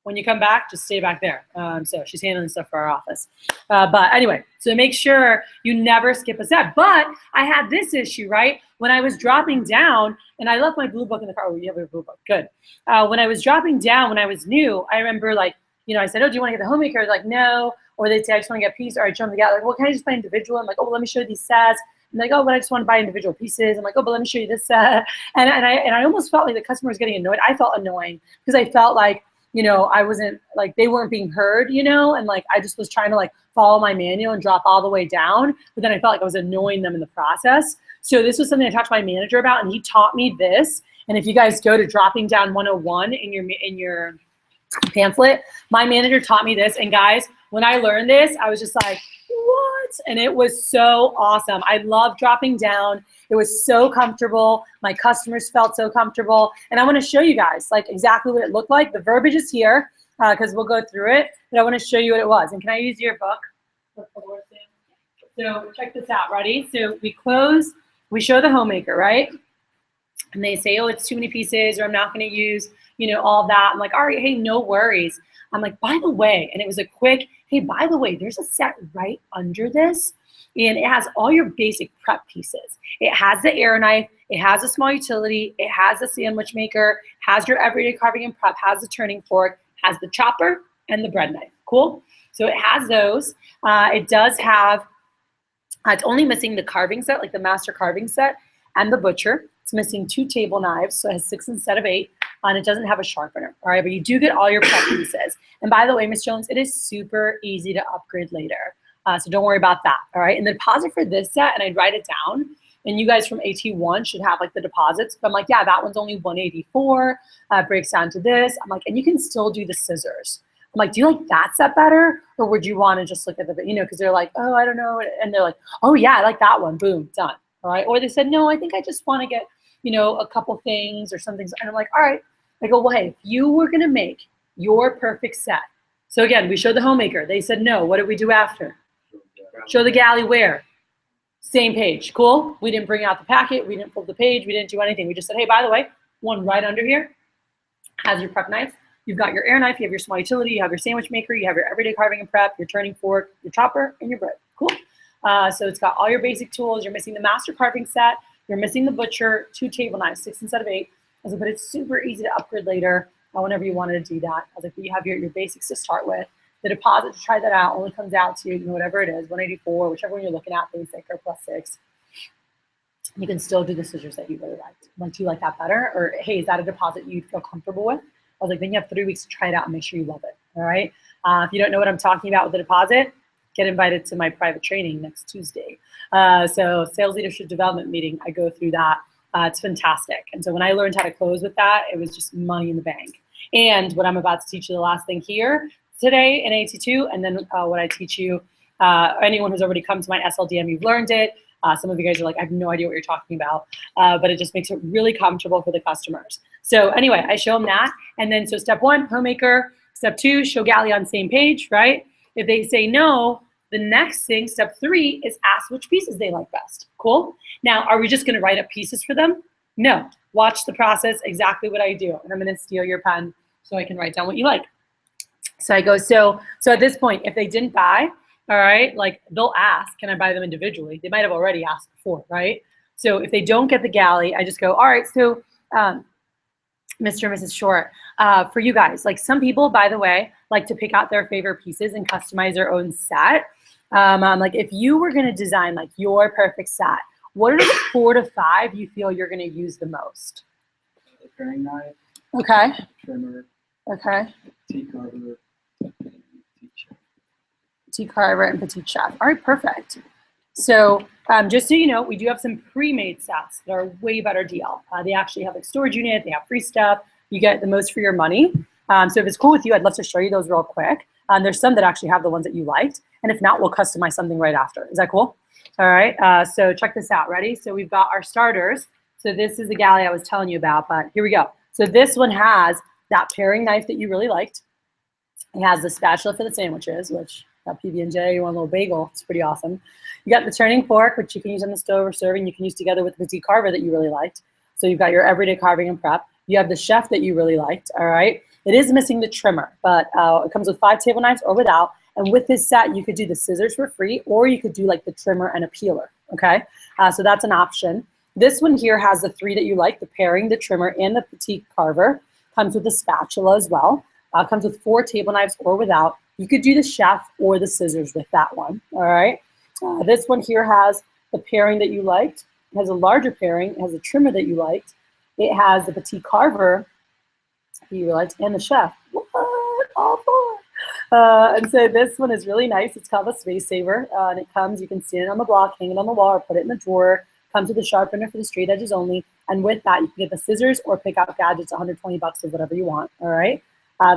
when you come back, just stay back there. So she's handling stuff for our office. But anyway, so make sure you never skip a step. But I had this issue, right? When I was dropping down, and I left my blue book in the car. Oh, you have a blue book. Good. When I was dropping down, when I was new, I remember like, you know, I said, oh, do you want to get the homemaker? Like, no. Or they'd say, I just want to get a piece. Or I'd show them the gallery. Like, well, can I just buy individual? I'm like, oh, well, let me show you these sets. And like, oh, but I just want to buy individual pieces. I'm like, oh, but let me show you this set. And I almost felt like the customer was getting annoyed. I felt annoying because I felt like, you know, I wasn't like, they weren't being heard, you know, and like, I just was trying to like follow my manual and drop all the way down. But then I felt like I was annoying them in the process. So this was something I talked to my manager about, and he taught me this. And if you guys go to Dropping Down 101 in your pamphlet, my manager taught me this. And guys, when I learned this, I was just like, what? And it was so awesome. I love dropping down. It was so comfortable. My customers felt so comfortable. And I want to show you guys like exactly what it looked like. The verbiage is here because we'll go through it, but I want to show you what it was. And can I use your book? So check this out. Ready? So we close, we show the homemaker, right? And they say, oh, it's too many pieces, or I'm not going to use, you know, all that. I'm like, all right, hey, no worries. I'm like, by the way, and it was a quick, hey, by the way, there's a set right under this, and it has all your basic prep pieces. It has the air knife, it has a small utility, it has a sandwich maker, has your everyday carving and prep, has the turning fork, has the chopper, and the bread knife. Cool? So it has those. It does have, it's only missing the carving set, like the master carving set, and the butcher. It's missing 2 table knives, so it has 6 instead of 8. And it doesn't have a sharpener, all right? But you do get all your prep pieces. And by the way, Miss Jones, it is super easy to upgrade later. So don't worry about that, all right? And the deposit for this set, and I'd write it down, and you guys from AT1 should have like the deposits. But I'm like, yeah, that one's only 184, breaks down to this. I'm like, and you can still do the scissors. I'm like, do you like that set better? Or would you want to just look at the, you know, because they're like, oh, I don't know. And they're like, oh yeah, I like that one, boom, done, all right? Or they said, no, I think I just want to get, you know, a couple things or something. And I'm like, all right. I go, well, hey, if you were going to make your perfect set. So again, we showed the homemaker. They said no. What did we do after? Show the galley where? Same page. Cool. We didn't bring out the packet. We didn't flip the page. We didn't do anything. We just said, hey, by the way, one right under here has your prep knife. You've got your air knife. You have your small utility. You have your sandwich maker. You have your everyday carving and prep, your turning fork, your chopper, and your bread. Cool. So it's got all your basic tools. You're missing the master carving set. You're missing the butcher, 2 table knives, 6 instead of 8. I was like, but it's super easy to upgrade later whenever you wanted to do that. I was like, but you have your basics to start with. The deposit to try that out only comes out to, you know, whatever it is, 184, whichever one you're looking at, basic or +6. You can still do the scissors that you really liked. Like, do you like that better? Or, hey, is that a deposit you'd feel comfortable with? I was like, then you have 3 weeks to try it out and make sure you love it, all right? If you don't know what I'm talking about with the deposit, get invited to my private training next Tuesday. So sales leadership development meeting, I go through that. It's fantastic. And so when I learned how to close with that, it was just money in the bank. And what I'm about to teach you, the last thing here today in AT2, and then what I teach you, anyone who's already come to my SLDM, you've learned it. Some of you guys are like, I have no idea what you're talking about, but it just makes it really comfortable for the customers. So anyway, I show them that. And then so step 1, homemaker. Step 2, show galley on same page, right? If they say no, the next thing, step 3, is ask which pieces they like best. Cool? Now, are we just going to write up pieces for them? No. Watch the process, exactly what I do. And I'm going to steal your pen so I can write down what you like. So I go, so at this point, if they didn't buy, all right, like they'll ask, can I buy them individually? They might have already asked before, right? So if they don't get the galley, I just go, all right, so Mr. and Mrs. Short, for you guys, like some people, by the way, like to pick out their favorite pieces and customize their own set. Like if you were going to design like your perfect set, what are the 4 to 5 you feel you're going to use the most? Paring knife. Okay. Trimmer. Okay. T-carver. T-carver and petite chef. All right, perfect. So just so you know, we do have some pre-made sets that are a way better deal. They actually have like storage unit. They have free stuff. You get the most for your money. So if it's cool with you, I'd love to show you those real quick. There's some that actually have the ones that you liked. And if not, we'll customize something right after. Is that cool? All right, so check this out. Ready? So we've got our starters. So this is the galley I was telling you about, but here we go. So this one has that paring knife that you really liked. It has the spatula for the sandwiches, which got PB&J, you want a little bagel. It's pretty awesome. You got the turning fork, which you can use on the stove or serving. You can use together with the petite carver that you really liked. So you've got your everyday carving and prep. You have the chef that you really liked, all right? It is missing the trimmer, but it comes with 5 table knives or without. And with this set, you could do the scissors for free, or you could do like the trimmer and a peeler, okay? So that's an option. This one here has the 3 that you like, the paring, the trimmer, and the petite carver. Comes with a spatula as well. Comes with 4 table knives or without. You could do the chef or the scissors with that one, all right? This one here has the paring that you liked. It has a larger paring. It has a trimmer that you liked. It has the petite carver that you liked, and the chef. What? All 4. And so this one is really nice. It's called a space saver, and it comes, you can stand it on the block, hang it on the wall, or put it in the drawer. Comes with a sharpener for the straight edges only. And with that, you can get the scissors or pick out gadgets, 120 bucks or whatever you want, all right?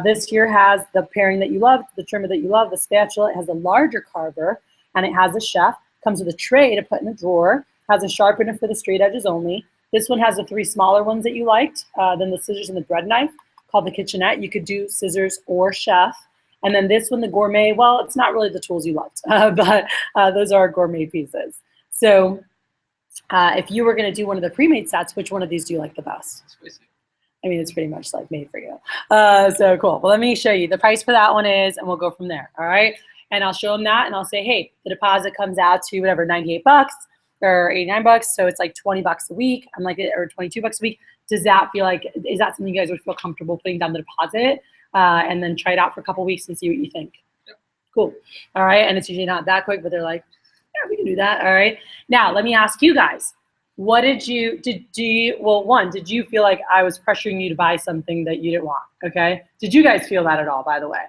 This here has the paring that you love, the trimmer that you love, the spatula. It has a larger carver, and it has a chef. Comes with a tray to put in the drawer. Has a sharpener for the straight edges only. This one has the 3 smaller ones that you liked, then the scissors and the bread knife, called the kitchenette. You could do scissors or chef. And then this one, the gourmet, well, it's not really the tools you loved, but those are gourmet pieces. So if you were going to do one of the pre-made sets, which one of these do you like the best? I mean, it's pretty much like made for you. So cool. Well, let me show you. The price for that one is, and we'll go from there, all right? And I'll show them that, and I'll say, hey, the deposit comes out to whatever, 98 bucks or 89 bucks, so it's like 20 bucks a week. I'm like, or 22 bucks a week. Does that feel like, is that something you guys would feel comfortable putting down the deposit and then try it out for a couple weeks and see what you think? Yep. Cool. All right, and it's usually not that quick, but they're like, yeah, we can do that, all right? Now, let me ask you guys, what did you well, one, did you feel like I was pressuring you to buy something that you didn't want, okay? Did you guys feel that at all, by the way?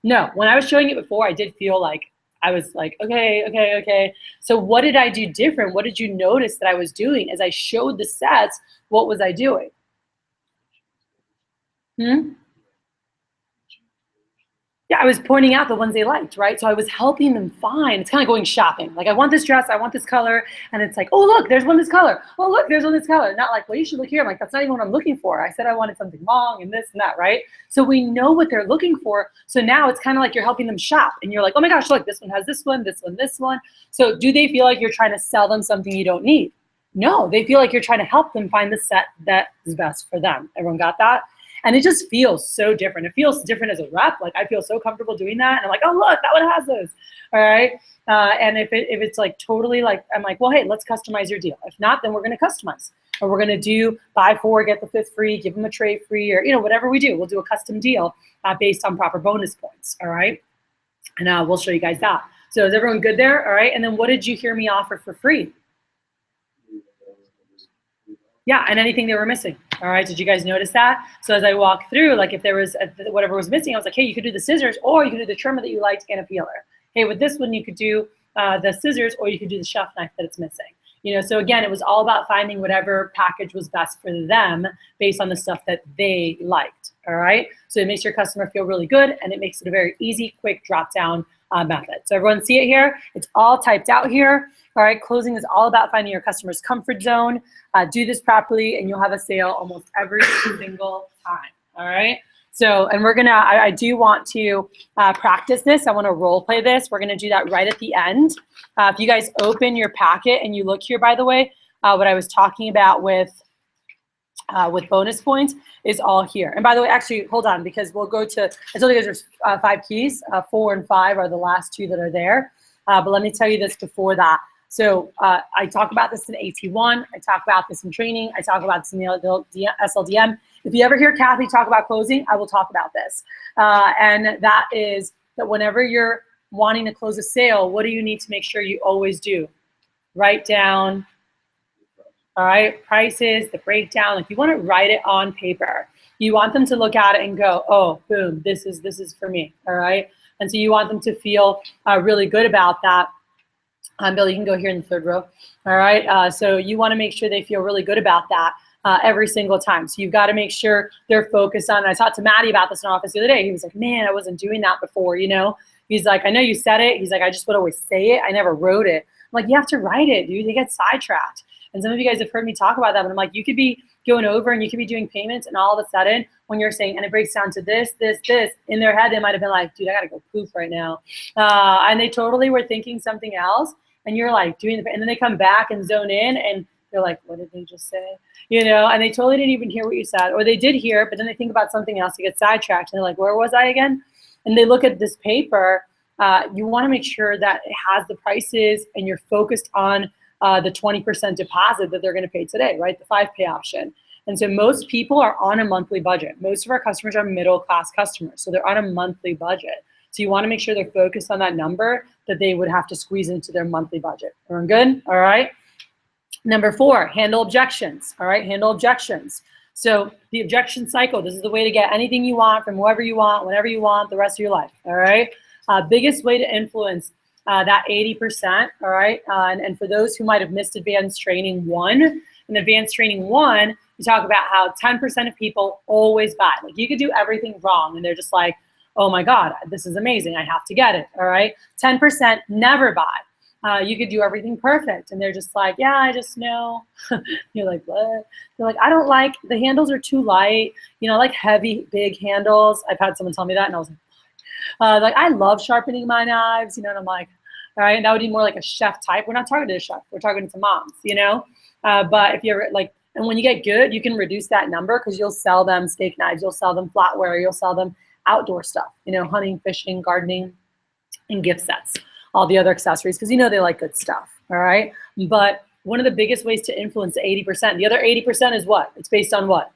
No, when I was showing it before, I did feel like, I was like, okay. So what did I do different? What did you notice that I was doing as I showed the sets? What was I doing? Yeah, I was pointing out the ones they liked, right? So I was helping them find. It's kind of going shopping. Like, I want this dress, I want this color, and it's like, oh, look, there's one this color. Oh, look, there's one this color. Not like, well, you should look here. I'm like, that's not even what I'm looking for. I said I wanted something long and this and that, right? So we know what they're looking for. So now it's kind of like you're helping them shop, and you're like, oh my gosh, look, this one has this one, this one, this one. So do they feel like you're trying to sell them something you don't need? No, they feel like you're trying to help them find the set that is best for them. Everyone got that? And it just feels so different. It feels different as a rep. Like, I feel so comfortable doing that. And I'm like, oh, look, that one has those. All right. And if it's like totally like, I'm like, well, hey, let's customize your deal. If not, then we're going to customize. Or we're going to do buy 4, get the 5th free, give them a tray free, or, whatever we do. We'll do a custom deal based on proper bonus points. All right. And we'll show you guys that. So is everyone good there? All right. And then what did you hear me offer for free? Yeah, and anything they were missing. All right, did you guys notice that? So as I walk through, like if there was whatever was missing, I was like, hey, you could do the scissors, or you could do the trimmer that you liked and a peeler. Hey, with this one, you could do the scissors, or you could do the chef knife that it's missing. So again, it was all about finding whatever package was best for them based on the stuff that they liked. All right, so it makes your customer feel really good, and it makes it a very easy, quick drop down method. So everyone see it here? It's all typed out here. All right, closing is all about finding your customer's comfort zone. Do this properly, and you'll have a sale almost every single time. All right. So, and we're gonna, I do want to practice this. I want to role play this. We're gonna do that right at the end. If you guys open your packet and you look here, by the way, what I was talking about with bonus points is all here. And by the way, actually, hold on, because we'll go to, I told you guys there's 5 keys. 4 and 5 are the last 2 that are there. But let me tell you this before that. So I talk about this in AT1. I talk about this in training. I talk about this in the SLDM. If you ever hear Kathy talk about closing, I will talk about this. And that is that whenever you're wanting to close a sale, what do you need to make sure you always do? Write down, all right, prices, the breakdown. Like, you want to write it on paper. You want them to look at it and go, oh, boom, this is for me, all right? And so you want them to feel really good about that. Bill, you can go here in the 3rd row. All right, so you want to make sure they feel really good about that. every single time. So you've got to make sure they're focused on, and I talked to Maddie about this in office the other day. He was like, man, I wasn't doing that before, you know? He's like, I know you said it. He's like, I just would always say it. I never wrote it. I'm like, you have to write it, dude. They get sidetracked. And some of you guys have heard me talk about that, but I'm like, you could be going over and you could be doing payments, and all of a sudden when you're saying, and it breaks down to this, in their head, they might've been like, dude, I gotta go poop right now. And they totally were thinking something else, and you're like doing and then they come back and zone in, and they're like, what did they just say? You know, and they totally didn't even hear what you said, or they did hear, but then they think about something else, they get sidetracked, and they're like, where was I again? And they look at this paper. You wanna make sure that it has the prices, and you're focused on the 20% deposit that they're gonna pay today, right? The 5-pay option. And so most people are on a monthly budget. Most of our customers are middle-class customers, so they're on a monthly budget. So you wanna make sure they're focused on that number that they would have to squeeze into their monthly budget. Everyone good? All right. Number 4, handle objections. All right, handle objections. So the objection cycle, this is the way to get anything you want from whoever you want, whenever you want, the rest of your life. All right. Biggest way to influence that 80%, all right? And for those who might have missed Advanced Training 1, in Advanced Training 1, we talk about how 10% of people always buy. Like, you could do everything wrong, and they're just like, oh my God, this is amazing, I have to get it, all right? 10% never buy. You could do everything perfect, and they're just like, yeah, I just know. You're like, what? They're like, I don't like, the handles are too light, you know, like heavy, big handles. I've had someone tell me that, and I was like I love sharpening my knives, you know, and I'm like, all right, and that would be more like a chef type. We're not talking to a chef, we're talking to moms, you know? But if you're like, and when you get good, you can reduce that number, because you'll sell them steak knives, you'll sell them flatware, you'll sell them outdoor stuff, you know, hunting, fishing, gardening, and gift sets, all the other accessories, because you know they like good stuff, all right? But one of the biggest ways to influence the 80%, the other 80% is what? It's based on what?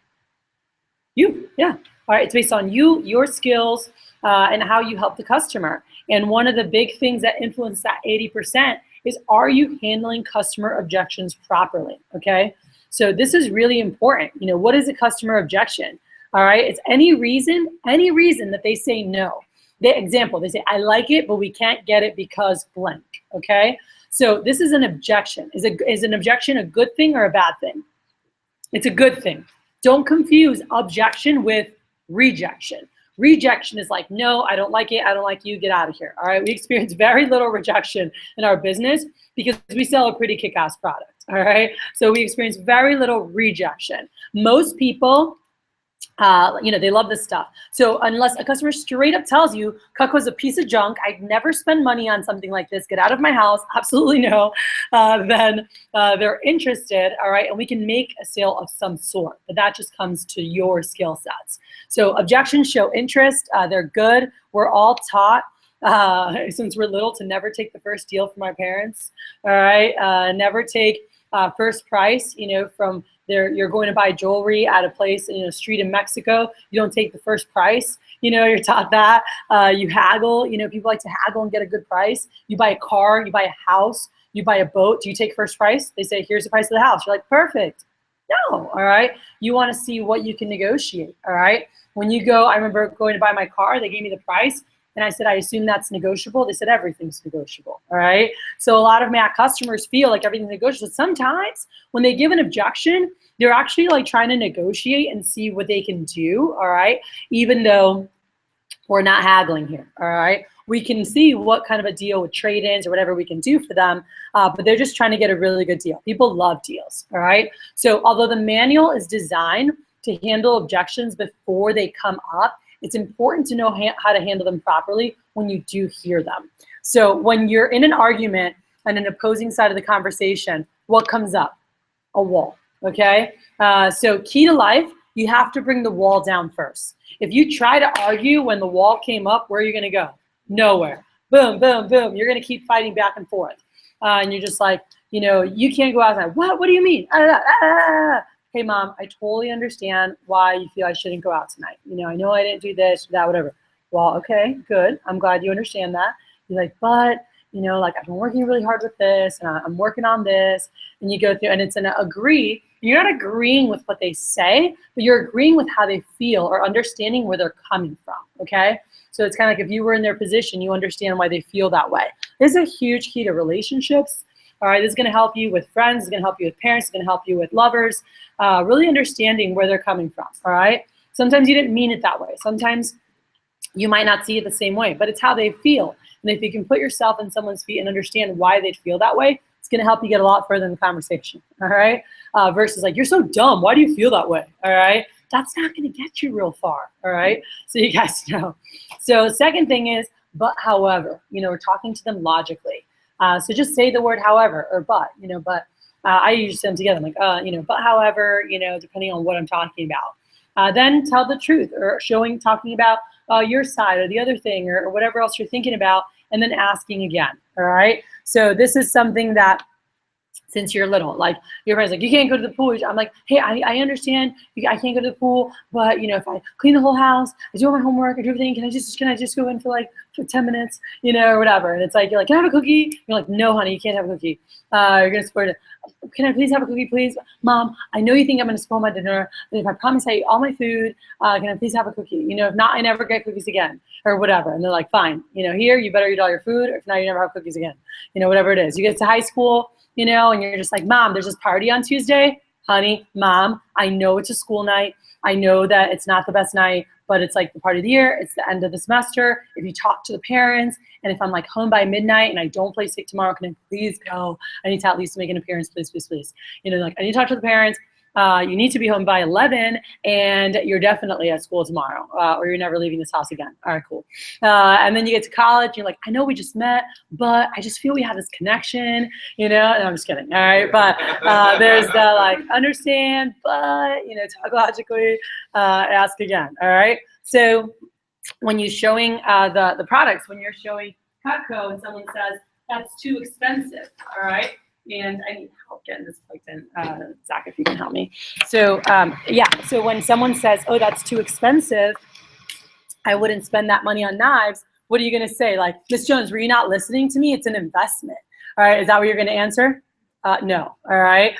You, yeah. All right, it's based on you, your skills, and how you help the customer. And one of the big things that influence that 80% is, are you handling customer objections properly, okay? So this is really important. You know, what is a customer objection? All right, it's any reason that they say no. Example, they say, I like it, but we can't get it because blank, okay? So this is an objection. Is an objection a good thing or a bad thing? It's a good thing. Don't confuse objection with rejection. Rejection is like, no, I don't like it, I don't like you, get out of here, all right? We experience very little rejection in our business because we sell a pretty kick-ass product, all right? So we experience very little rejection. Most people, you know, they love this stuff. So unless a customer straight up tells you, Cutco's a piece of junk, I'd never spend money on something like this, get out of my house, absolutely no, then they're interested, all right? And we can make a sale of some sort, but that just comes to your skill sets. So objections show interest, they're good. We're all taught, since we're little, to never take the first deal from our parents, all right? Never take first price, you know, from you're going to buy jewelry at a place in a street in Mexico, you don't take the first price, you know, you're taught that. You haggle, you know, people like to haggle and get a good price. You buy a car, you buy a house, you buy a boat, do you take first price? They say, here's the price of the house. You're like, perfect. No, all right? You wanna see what you can negotiate, all right? When you go, I remember going to buy my car, they gave me the price, and I said, I assume that's negotiable. They said, everything's negotiable, all right? So a lot of Mac customers feel like everything's negotiable. Sometimes when they give an objection, they're actually like trying to negotiate and see what they can do, all right? Even though we're not haggling here, all right? We can see what kind of a deal with trade-ins or whatever we can do for them, but they're just trying to get a really good deal. People love deals, all right? So although the manual is designed to handle objections before they come up, it's important to know how to handle them properly when you do hear them. So when you're in an argument on an opposing side of the conversation, what comes up? A wall, okay? So key to life, you have to bring the wall down first. If you try to argue when the wall came up, where are you gonna go? Nowhere. Boom, boom, boom. You're gonna keep fighting back and forth. And you're just like, you know, you can't go outside. What do you mean? Hey mom, I totally understand why you feel I shouldn't go out tonight. You know I didn't do this, that, whatever. Well, okay, good. I'm glad you understand that. You're like, but, you know, like I've been working really hard with this and I'm working on this. And you go through, and it's an agree. You're not agreeing with what they say, but you're agreeing with how they feel or understanding where they're coming from, okay? So it's kind of like if you were in their position, you understand why they feel that way. This is a huge key to relationships. All right, this is going to help you with friends, it's going to help you with parents, it's going to help you with lovers, really understanding where they're coming from. All right, sometimes you didn't mean it that way. Sometimes you might not see it the same way, but it's how they feel. And if you can put yourself in someone's feet and understand why they'd feel that way, it's going to help you get a lot further in the conversation. All right, versus like, you're so dumb, why do you feel that way? All right, that's not going to get you real far. All right, so you guys know. So second thing is, but however, we're talking to them logically. So just say the word however or but, but I use them together. I'm like, but however, depending on what I'm talking about. Then tell the truth or talking about your side or the other thing or whatever else you're thinking about, and then asking again. All right. So this is something that, since you're little, like your friend's like, you can't go to the pool. I'm like, hey, I understand I can't go to the pool, but if I clean the whole house, I do all my homework, I do everything, can I just go in for 10 minutes, or whatever. And it's like, you're like, can I have a cookie? You're like, no, honey, you can't have a cookie. You're gonna support it. Can I please have a cookie, please? Mom, I know you think I'm gonna spoil my dinner, but if I promise I eat all my food, can I please have a cookie? If not, I never get cookies again, or whatever. And they're like, fine, here, you better eat all your food, or if not, you never have cookies again. Whatever it is. You get to high school, and you're just like, Mom, there's this party on Tuesday. Honey, Mom, I know it's a school night. I know that it's not the best night, but it's like the party of the year. It's the end of the semester. If you talk to the parents, and if I'm like home by midnight and I don't play sick tomorrow, can I please go? I need to at least make an appearance, please, please, please. Like, I need to talk to the parents. You need to be home by 11, and you're definitely at school tomorrow, or you're never leaving this house again. All right, cool. And then you get to college, you're like, I know we just met, but I just feel we have this connection, and I'm just kidding. All right, but there's the like, understand, but talk logically, ask again. All right. So when you're showing the products, when you're showing Cutco, and someone says that's too expensive, all right. And I need help getting this plugged in. Zach, if you can help me. So so when someone says, oh, that's too expensive, I wouldn't spend that money on knives, what are you gonna say? Like, Miss Jones, were you not listening to me? It's an investment. All right, is that what you're gonna answer? No, all right.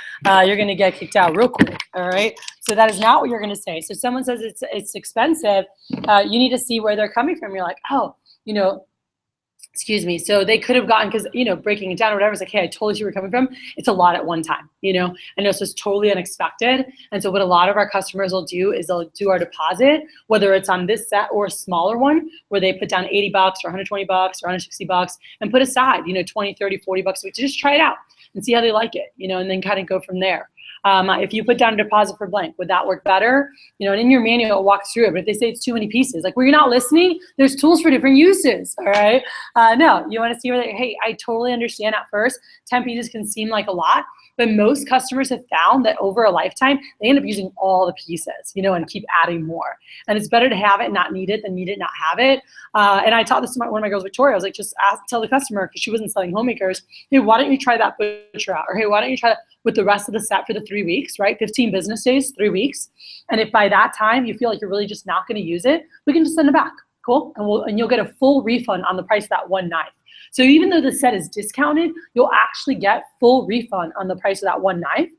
You're gonna get kicked out real quick, all right? So that is not what you're gonna say. So someone says it's expensive, you need to see where they're coming from. You're like, oh, excuse me. So they could have gotten, because, breaking it down or whatever, it's like, hey, I totally see where you're coming from. It's a lot at one time, I know, so it's totally unexpected. And so what a lot of our customers will do is they'll do our deposit, whether it's on this set or a smaller one, where they put down $80 or $120 or $160 and put aside, 20, 30, $40 a week to just try it out and see how they like it, and then kind of go from there. If you put down a deposit for blank, would that work better? And in your manual, it walks through it. But if they say it's too many pieces, like, well, you're not listening, there's tools for different uses, all right? No, you want to see where hey, I totally understand at first, 10 pieces can seem like a lot, but most customers have found that over a lifetime, they end up using all the pieces, and keep adding more. And it's better to have it and not need it than need it, not have it. And I taught this to one of my girls, Victoria. I was like, just tell the customer, because she wasn't selling homemakers, hey, why don't you try that butcher out? Or hey, why don't you try that with the rest of the set for the 3 weeks, right? 15 business days, 3 weeks. And if by that time you feel like you're really just not going to use it, we can just send it back. Cool. And you'll get a full refund on the price of that one knife. So even though the set is discounted, you'll actually get full refund on the price of that one knife,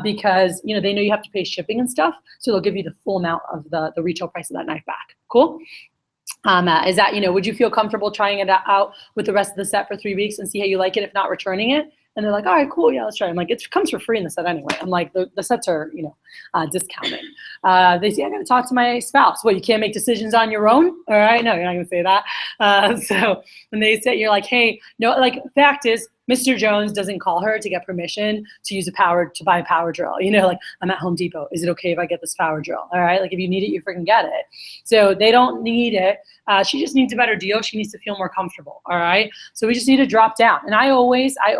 because they know you have to pay shipping and stuff. So they'll give you the full amount of the retail price of that knife back. Cool. Is that, would you feel comfortable trying it out with the rest of the set for 3 weeks and see how you like it, if not returning it? And they're like, all right, cool, yeah, let's try it. I'm like, it comes for free in the set anyway. I'm like, the sets are, discounted. They say, I got to talk to my spouse. Well, you can't make decisions on your own? All right, no, you're not going to say that. So when they say, you're like, hey, no, like, fact is, Mr. Jones doesn't call her to get permission to buy a power drill. Like, I'm at Home Depot. Is it okay if I get this power drill? All right. Like, if you need it, you freaking get it. So they don't need it. She just needs a better deal. She needs to feel more comfortable. All right. So we just need to drop down. And I always, I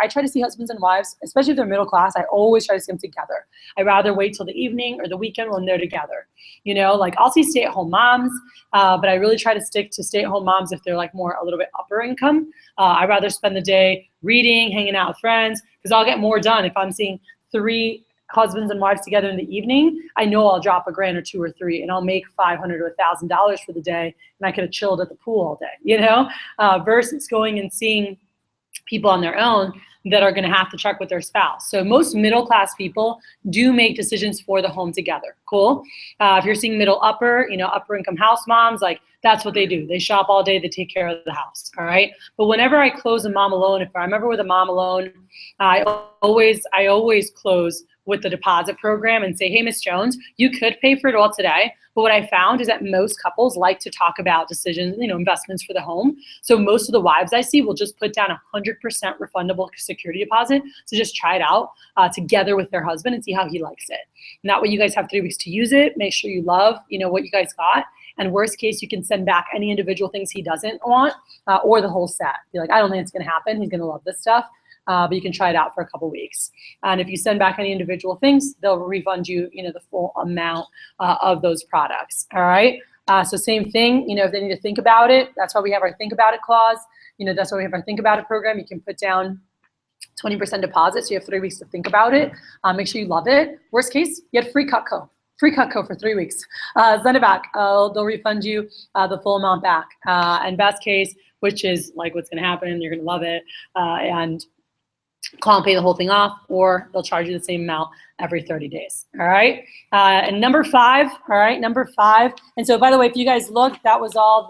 try to see husbands and wives, especially if they're middle class, I always try to see them together. I'd rather wait till the evening or the weekend when they're together. Like, I'll see stay-at-home moms, but I really try to stick to stay-at-home moms if they're like a little bit upper income. I'd rather spend the day reading, hanging out with friends, because I'll get more done if I'm seeing 3 husbands and wives together in the evening. I know I'll drop $1,000 or $2,000 or $3,000, and I'll make $500 or $1,000 for the day, and I could have chilled at the pool all day, versus going and seeing people on their own that are going to have to check with their spouse. So most middle class people do make decisions for the home together. Cool. If you're seeing middle upper, upper income house moms, like, That's what they do. They shop all day, they take care of the house, all right? But whenever I close a mama loan, if I remember with a mama loan, I always close with the deposit program and say, hey, Miss Jones, you could pay for it all today. But what I found is that most couples like to talk about decisions, investments for the home. So most of the wives I see will just put down 100% refundable security deposit to just try it out together with their husband and see how he likes it. And that way you guys have 3 weeks to use it. Make sure you love, what you guys got. And worst case, you can send back any individual things he doesn't want or the whole set. Be like, I don't think it's going to happen. He's going to love this stuff. But you can try it out for a couple weeks. And if you send back any individual things, they'll refund you, the full amount of those products. All right. So same thing, if they need to think about it, that's why we have our think about it clause. That's why we have our think about it program. You can put down 20% deposit. So you have 3 weeks to think about it. Make sure you love it. Worst case, you get free Cutco. Free Cutco for 3 weeks. Send it back. They'll refund you the full amount back. And best case, which is like what's going to happen, you're going to love it. And call and pay the whole thing off, or they'll charge you the same amount every 30 days. All right. And number 5. All right. Number 5. And so, by the way, if you guys look, that was all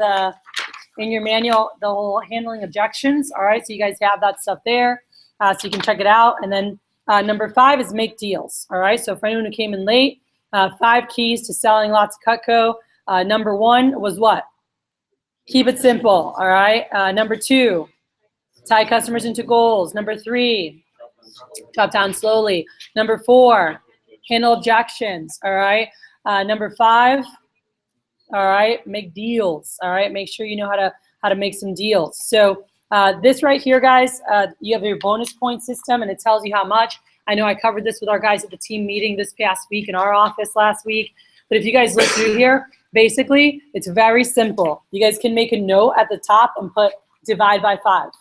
in your manual, the whole handling objections. All right. So you guys have that stuff there. So you can check it out. And then number 5 is make deals. All right. So for anyone who came in late, 5 keys to selling lots of Cutco. Number 1 was what? Keep it simple. All right. Number 2, tie customers into goals. Number 3, drop down slowly. Number 4, handle objections. All right. Number 5, all right, make deals. All right. Make sure you know how to make some deals. So this right here, guys, you have your bonus point system, and it tells you how much. I know I covered this with our guys at the team meeting this past week in our office last week. But if you guys look through here, basically, it's very simple. You guys can make a note at the top and put divide by 5.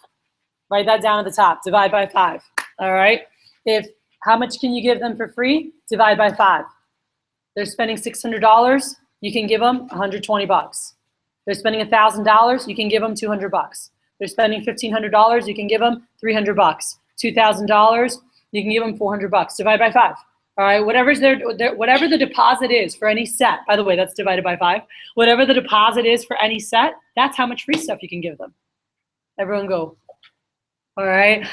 Write that down at the top, divide by 5, all right? How much can you give them for free? Divide by 5. They're spending $600, you can give them $120. They're spending $1,000, you can give them $200. They're spending $1,500, you can give them $300. $2,000, you can give them $400. Divide by 5. All right, whatever the deposit is for any set, by the way, that's divided by 5. Whatever the deposit is for any set, that's how much free stuff you can give them. Everyone go. All right.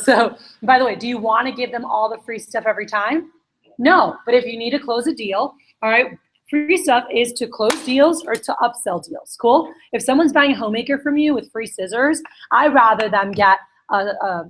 So, by the way, do you want to give them all the free stuff every time? No. But if you need to close a deal, all right, free stuff is to close deals or to upsell deals. Cool. If someone's buying a homemaker from you with free scissors, I'd rather them get a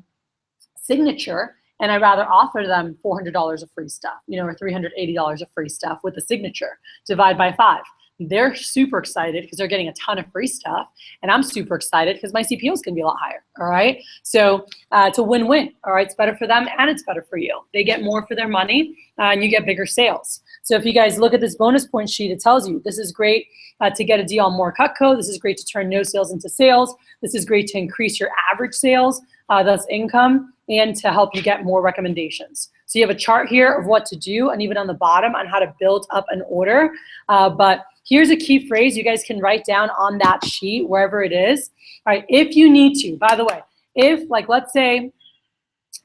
signature, and I'd rather offer them $400 of free stuff, or $380 of free stuff with a signature. Divide by 5. They're super excited because they're getting a ton of free stuff, and I'm super excited because my CPO is going to be a lot higher. All right. So it's a win-win. All right. It's better for them and it's better for you. They get more for their money and you get bigger sales. So if you guys look at this bonus point sheet, it tells you this is great to get a deal on more Cutco. This is great to turn no sales into sales. This is great to increase your average sales, thus income, and to help you get more recommendations. So you have a chart here of what to do, and even on the bottom on how to build up an order. But here's a key phrase you guys can write down on that sheet, wherever it is. All right, if you need to, by the way, if let's say,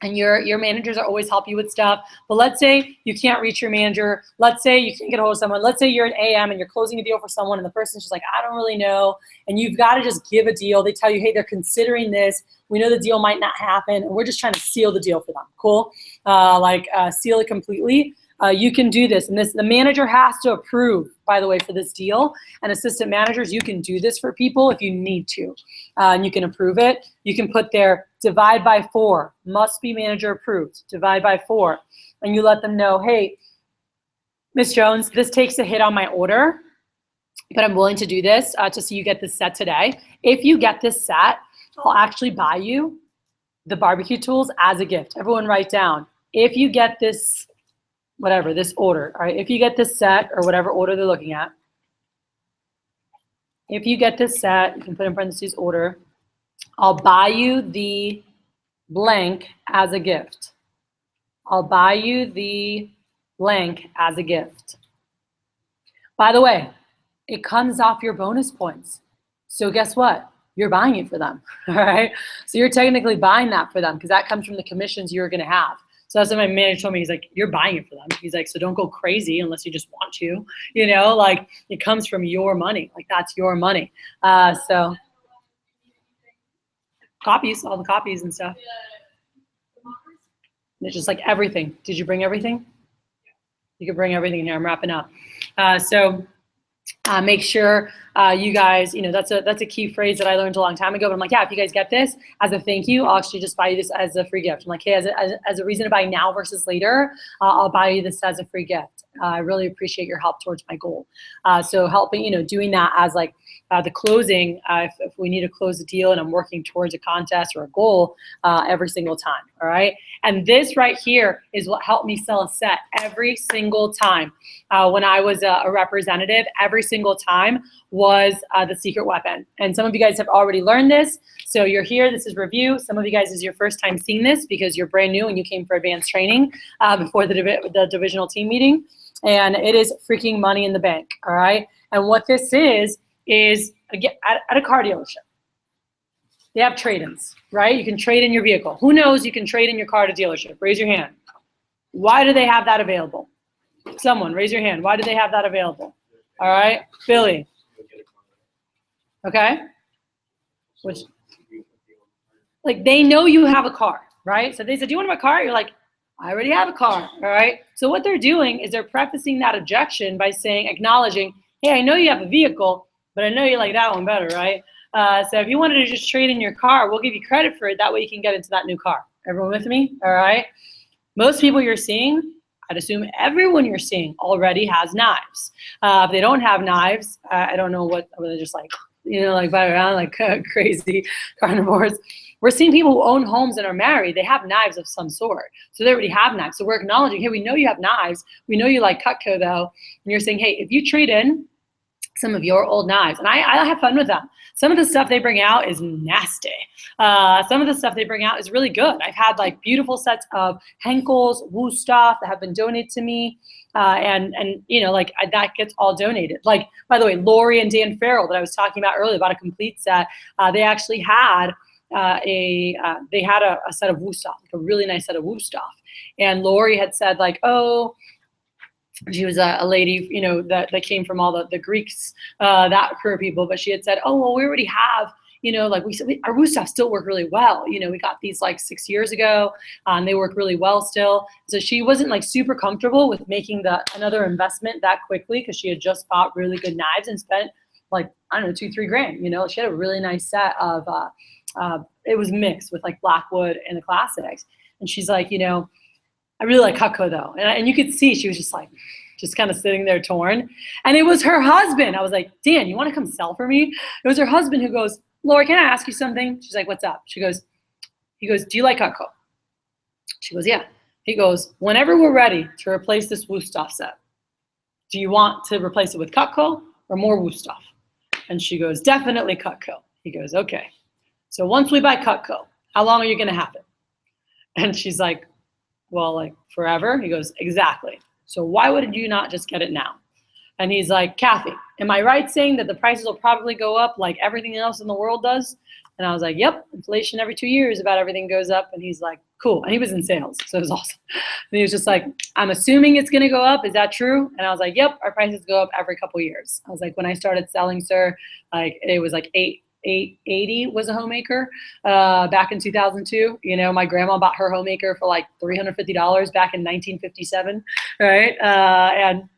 and your managers are always help you with stuff, but let's say you can't reach your manager. Let's say you can't get a hold of someone. Let's say you're an AM and you're closing a deal for someone and the person's just like, I don't really know. And you've got to just give a deal. They tell you, hey, they're considering this. We know the deal might not happen, and we're just trying to seal the deal for them. Cool? Seal it completely. You can do this, and the manager has to approve, by the way, for this deal. And assistant managers, you can do this for people if you need to, and you can approve it. You can put there divide by 4, must be manager approved. Divide by 4, and you let them know, hey, Ms. Jones, this takes a hit on my order, but I'm willing to do this just so you get this set today. If you get this set, I'll actually buy you the barbecue tools as a gift. Everyone write down, if you get this, whatever, this order, all right? If you get this set, or whatever order they're looking at, if you get this set, you can put in parentheses order, I'll buy you the blank as a gift. I'll buy you the blank as a gift. By the way, it comes off your bonus points. So guess what? You're buying it for them, all right? So you're technically buying that for them because that comes from the commissions you're gonna have. So that's what my manager told me. He's like, you're buying it for them. He's like, so don't go crazy unless you just want to, you know, like it comes from your money. Like that's your money. So copies, all the copies and stuff. It's just like everything. Did you bring everything? You could bring everything here. I'm wrapping up. Make sure you guys, you know, that's a key phrase that I learned a long time ago. But I'm like, yeah, if you guys get this as a thank you, I'll actually just buy you this as a free gift. I'm like, hey, as a reason to buy now versus later, I'll buy you this as a free gift. I really appreciate your help towards my goal. So helping, you know, doing that as like the closing, if we need to close a deal and I'm working towards a contest or a goal every single time, all right? And this right here is what helped me sell a set every single time. When I was a representative, every single time was the secret weapon. And some of you guys have already learned this. So you're here, this is review. Some of you guys is your first time seeing this because you're brand new and you came for advanced training before the divisional team meeting. And it is freaking money in the bank, all right? And what this is again, at a car dealership. They have trade-ins, right? You can trade in your vehicle. Who knows you can trade in your car to dealership? Raise your hand. Why do they have that available? Someone, raise your hand. Why do they have that available? All right, Billy. Okay. Which, like, they know you have a car, right? So they said, do you want my car? You're like, I already have a car, all right? So what they're doing is they're prefacing that objection by saying, acknowledging, hey, I know you have a vehicle, but I know you like that one better, right? So if you wanted to just trade in your car, we'll give you credit for it. That way you can get into that new car. Everyone with me? All right. Most people you're seeing, I'd assume everyone you're seeing already has knives. If they don't have knives, I don't know what, they're just like, you know, like buy around like crazy carnivores. We're seeing people who own homes and are married. They have knives of some sort. So they already have knives. So we're acknowledging, hey, we know you have knives. We know you like Cutco though. And you're saying, hey, if you trade in some of your old knives, and I have fun with them. Some of the stuff they bring out is nasty. Some of the stuff they bring out is really good. I've had like beautiful sets of Henkel's, Woo stuff that have been donated to me. And you know, like that gets all donated. Like, by the way, Lori and Dan Farrell that I was talking about earlier about a complete set, they actually had a set of Woo stuff, like a really nice set of Woo stuff. And Lori had said like, oh, she was a lady, you know, that came from all the Greeks, that crew of people, but she had said, oh, well, we already have, you know, like our Woo stuff still work really well. You know, we got these like 6 years ago, and they work really well still. So she wasn't like super comfortable with making another investment that quickly because she had just bought really good knives and spent like, I don't know, $2-3 grand. You know, she had a really nice set of, it was mixed with like Blackwood and the classics. And she's like, you know, I really like Cutco though. And you could see she was just like, just kind of sitting there torn. And it was her husband. I was like, Dan, you want to come sell for me? It was her husband who goes, Laura, can I ask you something? She's like, what's up? He goes, do you like Cutco? She goes, yeah. He goes, whenever we're ready to replace this Woo stuff set, do you want to replace it with Cutco or more Woo stuff? And she goes, definitely Cutco. He goes, okay. So once we buy Cutco, how long are you going to have it? And she's like, well, like forever? He goes, exactly. So why would you not just get it now? And he's like, Kathy, am I right saying that the prices will probably go up like everything else in the world does? And I was like, yep, inflation every 2 years, about everything goes up. And he's like, cool. And he was in sales, so it was awesome. And he was just like, I'm assuming it's going to go up. Is that true? And I was like, yep, our prices go up every couple years. I was like, when I started selling, sir, like it was like 880 was a homemaker back in 2002. You know, my grandma bought her homemaker for like $350 back in 1957, right? And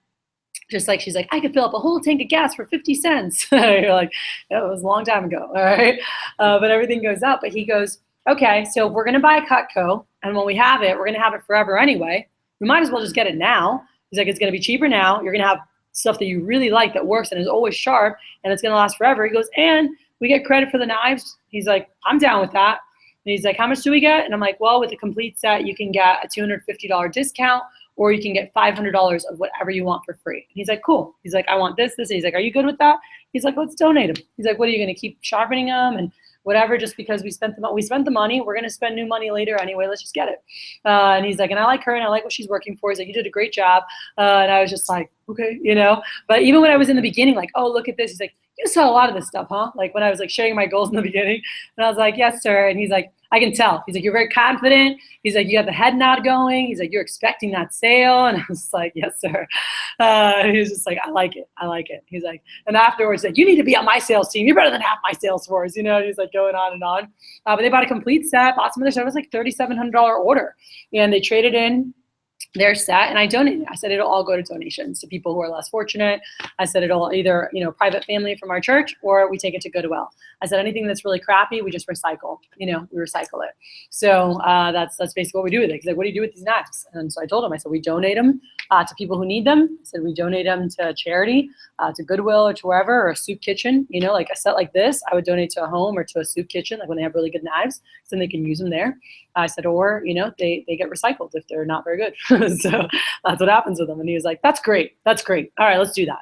just like, she's like, I could fill up a whole tank of gas for 50 cents. You're like, that was a long time ago, all right? But everything goes up. But he goes, okay, so if we're going to buy a Cutco, and when we have it, we're going to have it forever anyway. We might as well just get it now. He's like, it's going to be cheaper now. You're going to have stuff that you really like that works and is always sharp, and it's going to last forever. He goes, and we get credit for the knives. He's like, I'm down with that. And he's like, how much do we get? And I'm like, well, with a complete set, you can get a $250 discount, or you can get $500 of whatever you want for free. And he's like, cool. He's like, I want this. And he's like, are you good with that? He's like, let's donate them. He's like, what are you going to keep sharpening them and whatever, just because we spent the money. We're going to spend new money later anyway. Let's just get it. And he's like, and I like her and I like what she's working for. He's like, you did a great job. And I was just like, okay, you know. But even when I was in the beginning, like, oh, look at this. He's like, you sell a lot of this stuff, huh? Like when I was like sharing my goals in the beginning, and I was like, yes, sir. And he's like, I can tell. He's like, you're very confident. He's like, you got the head nod going. He's like, you're expecting that sale. And I was like, yes, sir. He was just like, I like it. I like it. He's like, and afterwards, like, you need to be on my sales team. You're better than half my sales force. You know, and he's like going on and on. But they bought a complete set, bought some of their stuff. It was like $3,700 order. And they traded in their set, and I donated. I said it'll all go to donations to people who are less fortunate. I said it'll either, private family from our church, or we take it to Goodwill. I said anything that's really crappy, we just recycle. We recycle it. So that's basically what we do with it. He's like, what do you do with these knives? And so I told him, I said, we donate them to people who need them. I said we donate them to charity, to Goodwill or to wherever, or a soup kitchen. Like a set like this, I would donate to a home or to a soup kitchen, like when they have really good knives, so then they can use them there. I said, or, they get recycled if they're not very good. So that's what happens with them. And he was like, that's great. That's great. All right, let's do that,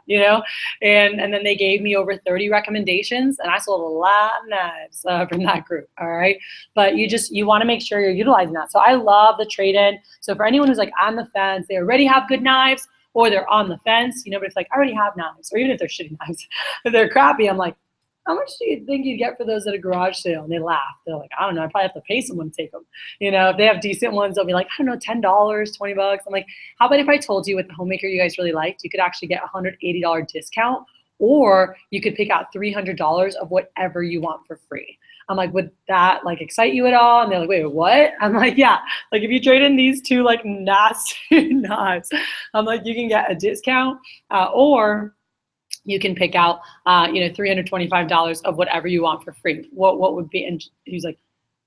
And then they gave me over 30 recommendations, and I sold a lot of knives from that group. All right. But you want to make sure you're utilizing that. So I love the trade-in. So for anyone who's like on the fence, they already have good knives, or they're on the fence, but it's like, I already have knives, or even if they're shitty knives, if they're crappy, I'm like, how much do you think you'd get for those at a garage sale? And they laugh. They're like, I don't know. I probably have to pay someone to take them. If they have decent ones, they'll be like, I don't know, $10, $20. I'm like, how about if I told you with the homemaker you guys really liked, you could actually get a $180 discount, or you could pick out $300 of whatever you want for free. I'm like, would that excite you at all? And they're like, wait, what? I'm like, yeah. Like if you trade in these two nasty knives, I'm like, you can get a discount, or you can pick out, $325 of whatever you want for free. What would be? And he's like,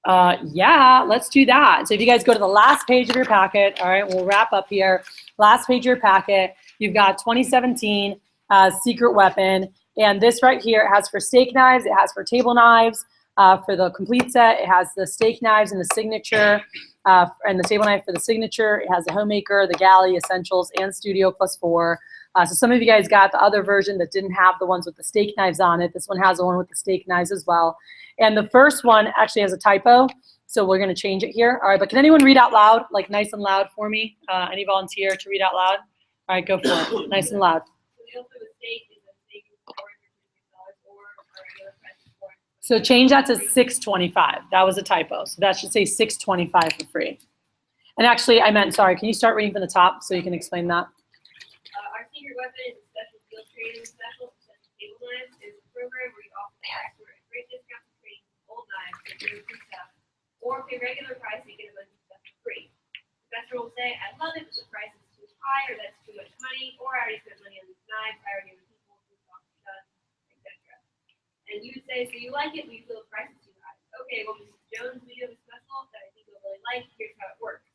yeah, let's do that. So if you guys go to the last page of your packet, all right, we'll wrap up here. Last page of your packet, you've got 2017 secret weapon, and this right here, it has for steak knives, it has for table knives. For the complete set, it has the steak knives and the signature, and the table knife for the signature. It has the homemaker, the galley, essentials, and studio +4. So some of you guys got the other version that didn't have the ones with the steak knives on it. This one has the one with the steak knives as well. And the first one actually has a typo, so we're going to change it here. All right, but can anyone read out loud, nice and loud for me? Any volunteer to read out loud? All right, go for it. Nice and loud. So change that to $625. That was a typo. So that should say $625 for free. And actually, I meant, sorry, can you start reading from the top so you can explain that? Our secret weapon is a special field training special for such table knives. It's a program where you offer customers a great discount for trading old knives for new stuff, or pay regular price and get a bunch of stuff for free. The customer will say, I love it, but the price is too high, or that's too much money, or I already spent money on these knives, I already have people who talk to us, etc. And you would say, so you like it, but you feel the price is too high. Okay, well, Mrs. Jones, we do have a special that I think you'll really like. Here's how it works.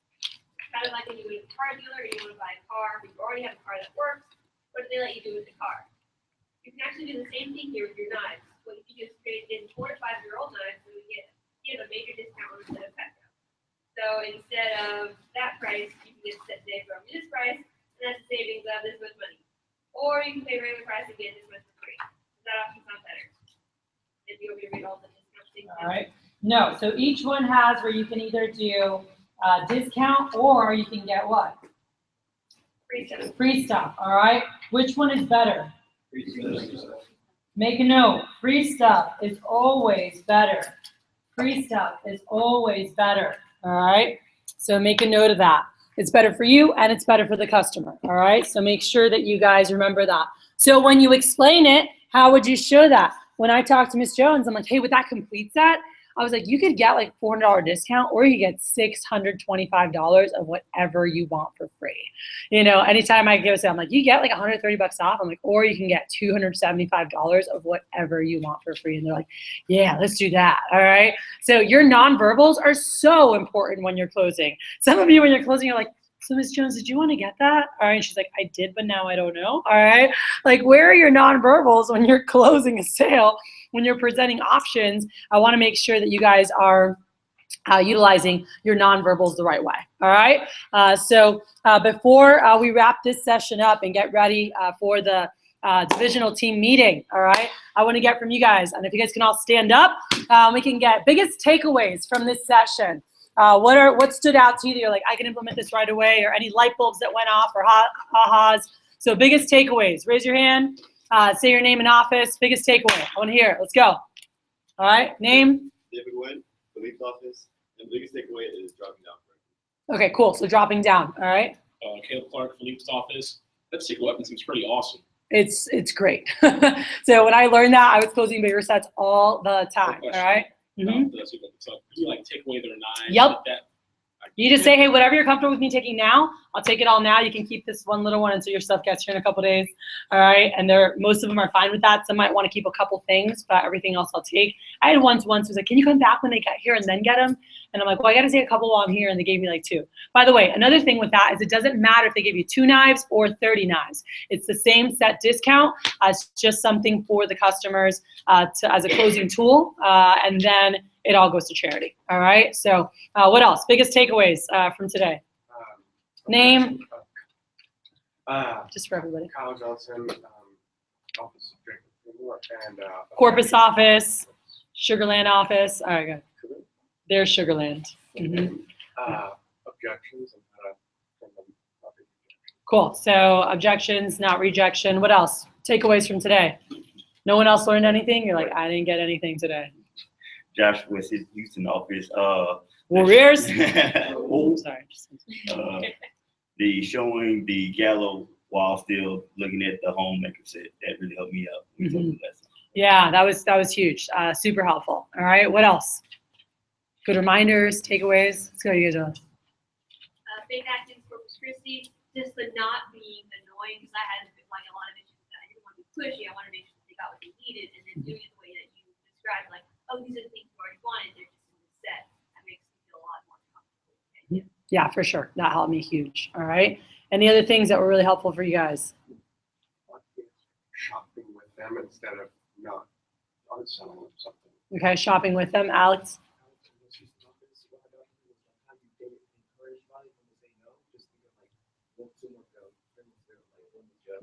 Kind of like when you go to a car dealer and you want to buy a car, but you already have a car that works. What do they let you do with the car? You can actually do the same thing here with your knives. What if you just trade in 4 to 5 year old knives, so you get a major discount on a set of Petco. So instead of that price, you can get set today from this price, and that's a savings of this much money. Or you can pay regular price and get this much for free. Does that option sound better? If you want me to read all the discount things. All right. No, so each one has where you can either do discount, or you can get what? Free stuff. Free stuff, all right? Which one is better? Free stuff. Make a note. Free stuff is always better. Free stuff is always better, all right? So make a note of that. It's better for you, and it's better for the customer, all right? So make sure that you guys remember that. So when you explain it, how would you show that? When I talked to Miss Jones, I'm like, hey, with that complete set, I was like, you could get $400 discount, or you get $625 of whatever you want for free. Anytime I give a sale, I'm like, you get $130 off. I'm like, or you can get $275 of whatever you want for free. And they're like, yeah, let's do that. All right. So your nonverbals are so important when you're closing. Some of you, when you're closing, you're like, so Ms. Jones, did you want to get that? All right. And she's like, I did, but now I don't know. All right. Where are your nonverbals when you're closing a sale? When you're presenting options, I want to make sure that you guys are utilizing your nonverbals the right way. All right. So before we wrap this session up and get ready for the divisional team meeting, all right, I want to get from you guys, and if you guys can all stand up, we can get biggest takeaways from this session. What stood out to you that you're like, I can implement this right away, or any light bulbs that went off, or ahas. So biggest takeaways, raise your hand. Say your name and office. Biggest takeaway. I want to hear it. Let's go. All right. Name. David Wynn, Philippe's office, and the biggest takeaway is dropping down correctly. Okay, cool. So dropping down. All right. Caleb Clark, Philippe's office. That single weapon seems pretty awesome. It's great. So when I learned that, I was closing bigger sets all the time. All right. Mhm. So could you like take away their nine? Yep. Like that? You just say, hey, whatever you're comfortable with me taking now, I'll take it all now. You can keep this one little one until your stuff gets here in a couple days. All right. And most of them are fine with that. Some might want to keep a couple things, but everything else I'll take. I had once was like, can you come back when they get here and then get them? And I'm like, well, I got to take a couple while I'm here. And they gave me like 2. By the way, another thing with that is it doesn't matter if they give you 2 knives or 30 knives. It's the same set discount. It's just something for the customers as a closing tool. And then it all goes to charity. All right. So what else? Biggest takeaways from today? Name. Just for everybody. Kyle Johnson, office of Jacob Moore, and Corpus office, Sugarland office. All right, good. There's Sugarland. objections and how to turn them not be rejections. Cool. So objections, not rejection. What else? Takeaways from today? No one else learned anything? You're like, I didn't get anything today. Josh with his Houston office. Warriors? Oh, Sorry. the showing the gallows while still looking at the homemaker set, that really helped me out. Mhm. Yeah, that was huge. Super helpful. All right. What else? Good reminders, takeaways. Let's go, you guys. Fake acting Corpus Christi, just the not being annoying, because I had like a lot of issues with that. I didn't want to be pushy. I wanted to make sure that they got what they needed, and then doing it the way that you described, like, oh, these are the things you already wanted. They're just in the set. That makes me feel a lot more comfortable. Yeah, for sure. That helped me huge. All right. Any other things that were really helpful for you guys? Shopping with them instead of not selling them something. Okay, shopping with them. Alex?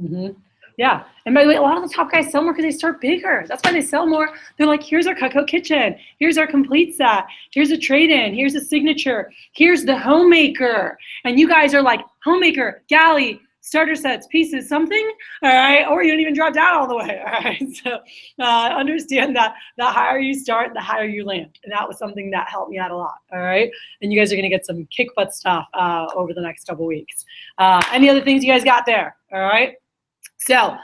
Mm-hmm. Yeah. And by the way, a lot of the top guys sell more because they start bigger. That's why they sell more. They're like, here's our Cutco kitchen. Here's our complete set. Here's a trade-in. Here's a signature. Here's the homemaker. And you guys are like, homemaker, galley, starter sets, pieces, something. All right. Or you don't even drop down all the way. All right. So understand that the higher you start, the higher you land. And that was something that helped me out a lot. All right. And you guys are going to get some kick butt stuff over the next couple weeks. Any other things you guys got there? All right. So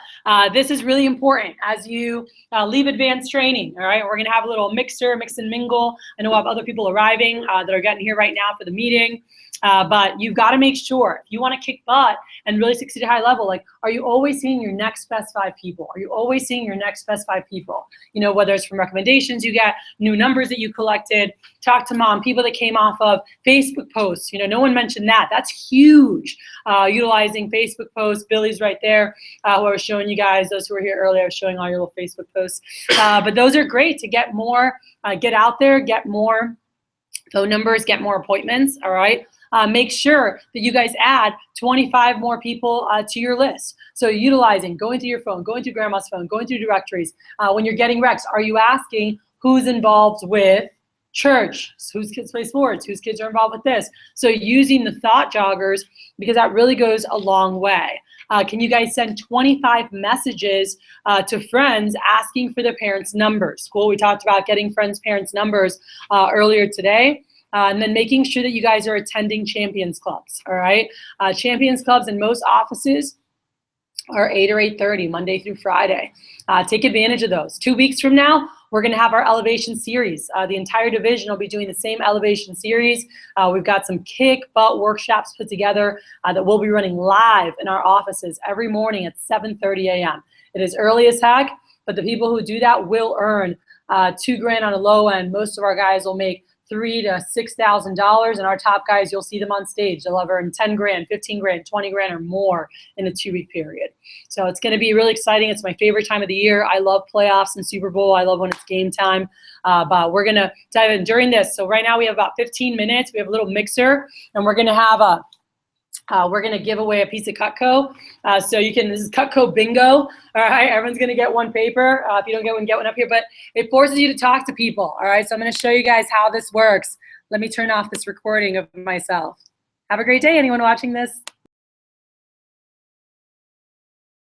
this is really important as you leave advanced training, all right? We're going to have a little mix and mingle. I know we have other people arriving that are getting here right now for the meeting, but you've got to make sure, if you want to kick butt and really succeed at a high level, like, are you always seeing your next best 5 people? Are you always seeing your next best 5 people? You know, whether it's from recommendations you get, new numbers that you collected, talk to mom, people that came off of Facebook posts. You know, no one mentioned that. That's huge. Utilizing Facebook posts. Billy's right there. Who I was showing you guys, those who were here earlier, I was showing all your little Facebook posts. But those are great to get more, get out there, get more phone numbers, get more appointments, all right? Make sure that you guys add 25 more people to your list. So utilizing, going through your phone, going through grandma's phone, going through directories. When you're getting recs, are you asking who's involved with church, whose kids play sports, whose kids are involved with this? So using the thought joggers, because that really goes a long way. Can you guys send 25 messages to friends asking for their parents' numbers? Cool, we talked about getting friends' parents' numbers earlier today. And then making sure that you guys are attending Champions Clubs, all right? Champions Clubs in most offices are 8 or 8:30, Monday through Friday. Take advantage of those. 2 weeks from now, we're gonna have our elevation series. The entire division will be doing the same elevation series. We've got some kick butt workshops put together that we'll be running live in our offices every morning at 7:30 a.m. It is early as heck, but the people who do that will earn $2,000 on a low end. Most of our guys will make $3,000 to $6,000, and our top guys, you'll see them on stage. They'll have earned $10,000, $15,000, $20,000 or more in a 2-week period. So it's going to be really exciting. It's my favorite time of the year. I love playoffs and Super Bowl. I love when it's game time. But we're going to dive in during this. So right now we have about 15 minutes. We have a little mixer, and we're going to have we're going to give away a piece of Cutco. So you can, this is Cutco bingo. All right, everyone's going to get one paper. If you don't get one, get one up here. But it forces you to talk to people. All right, so I'm going to show you guys how this works. Let me turn off this recording of myself. Have a great day, anyone watching this.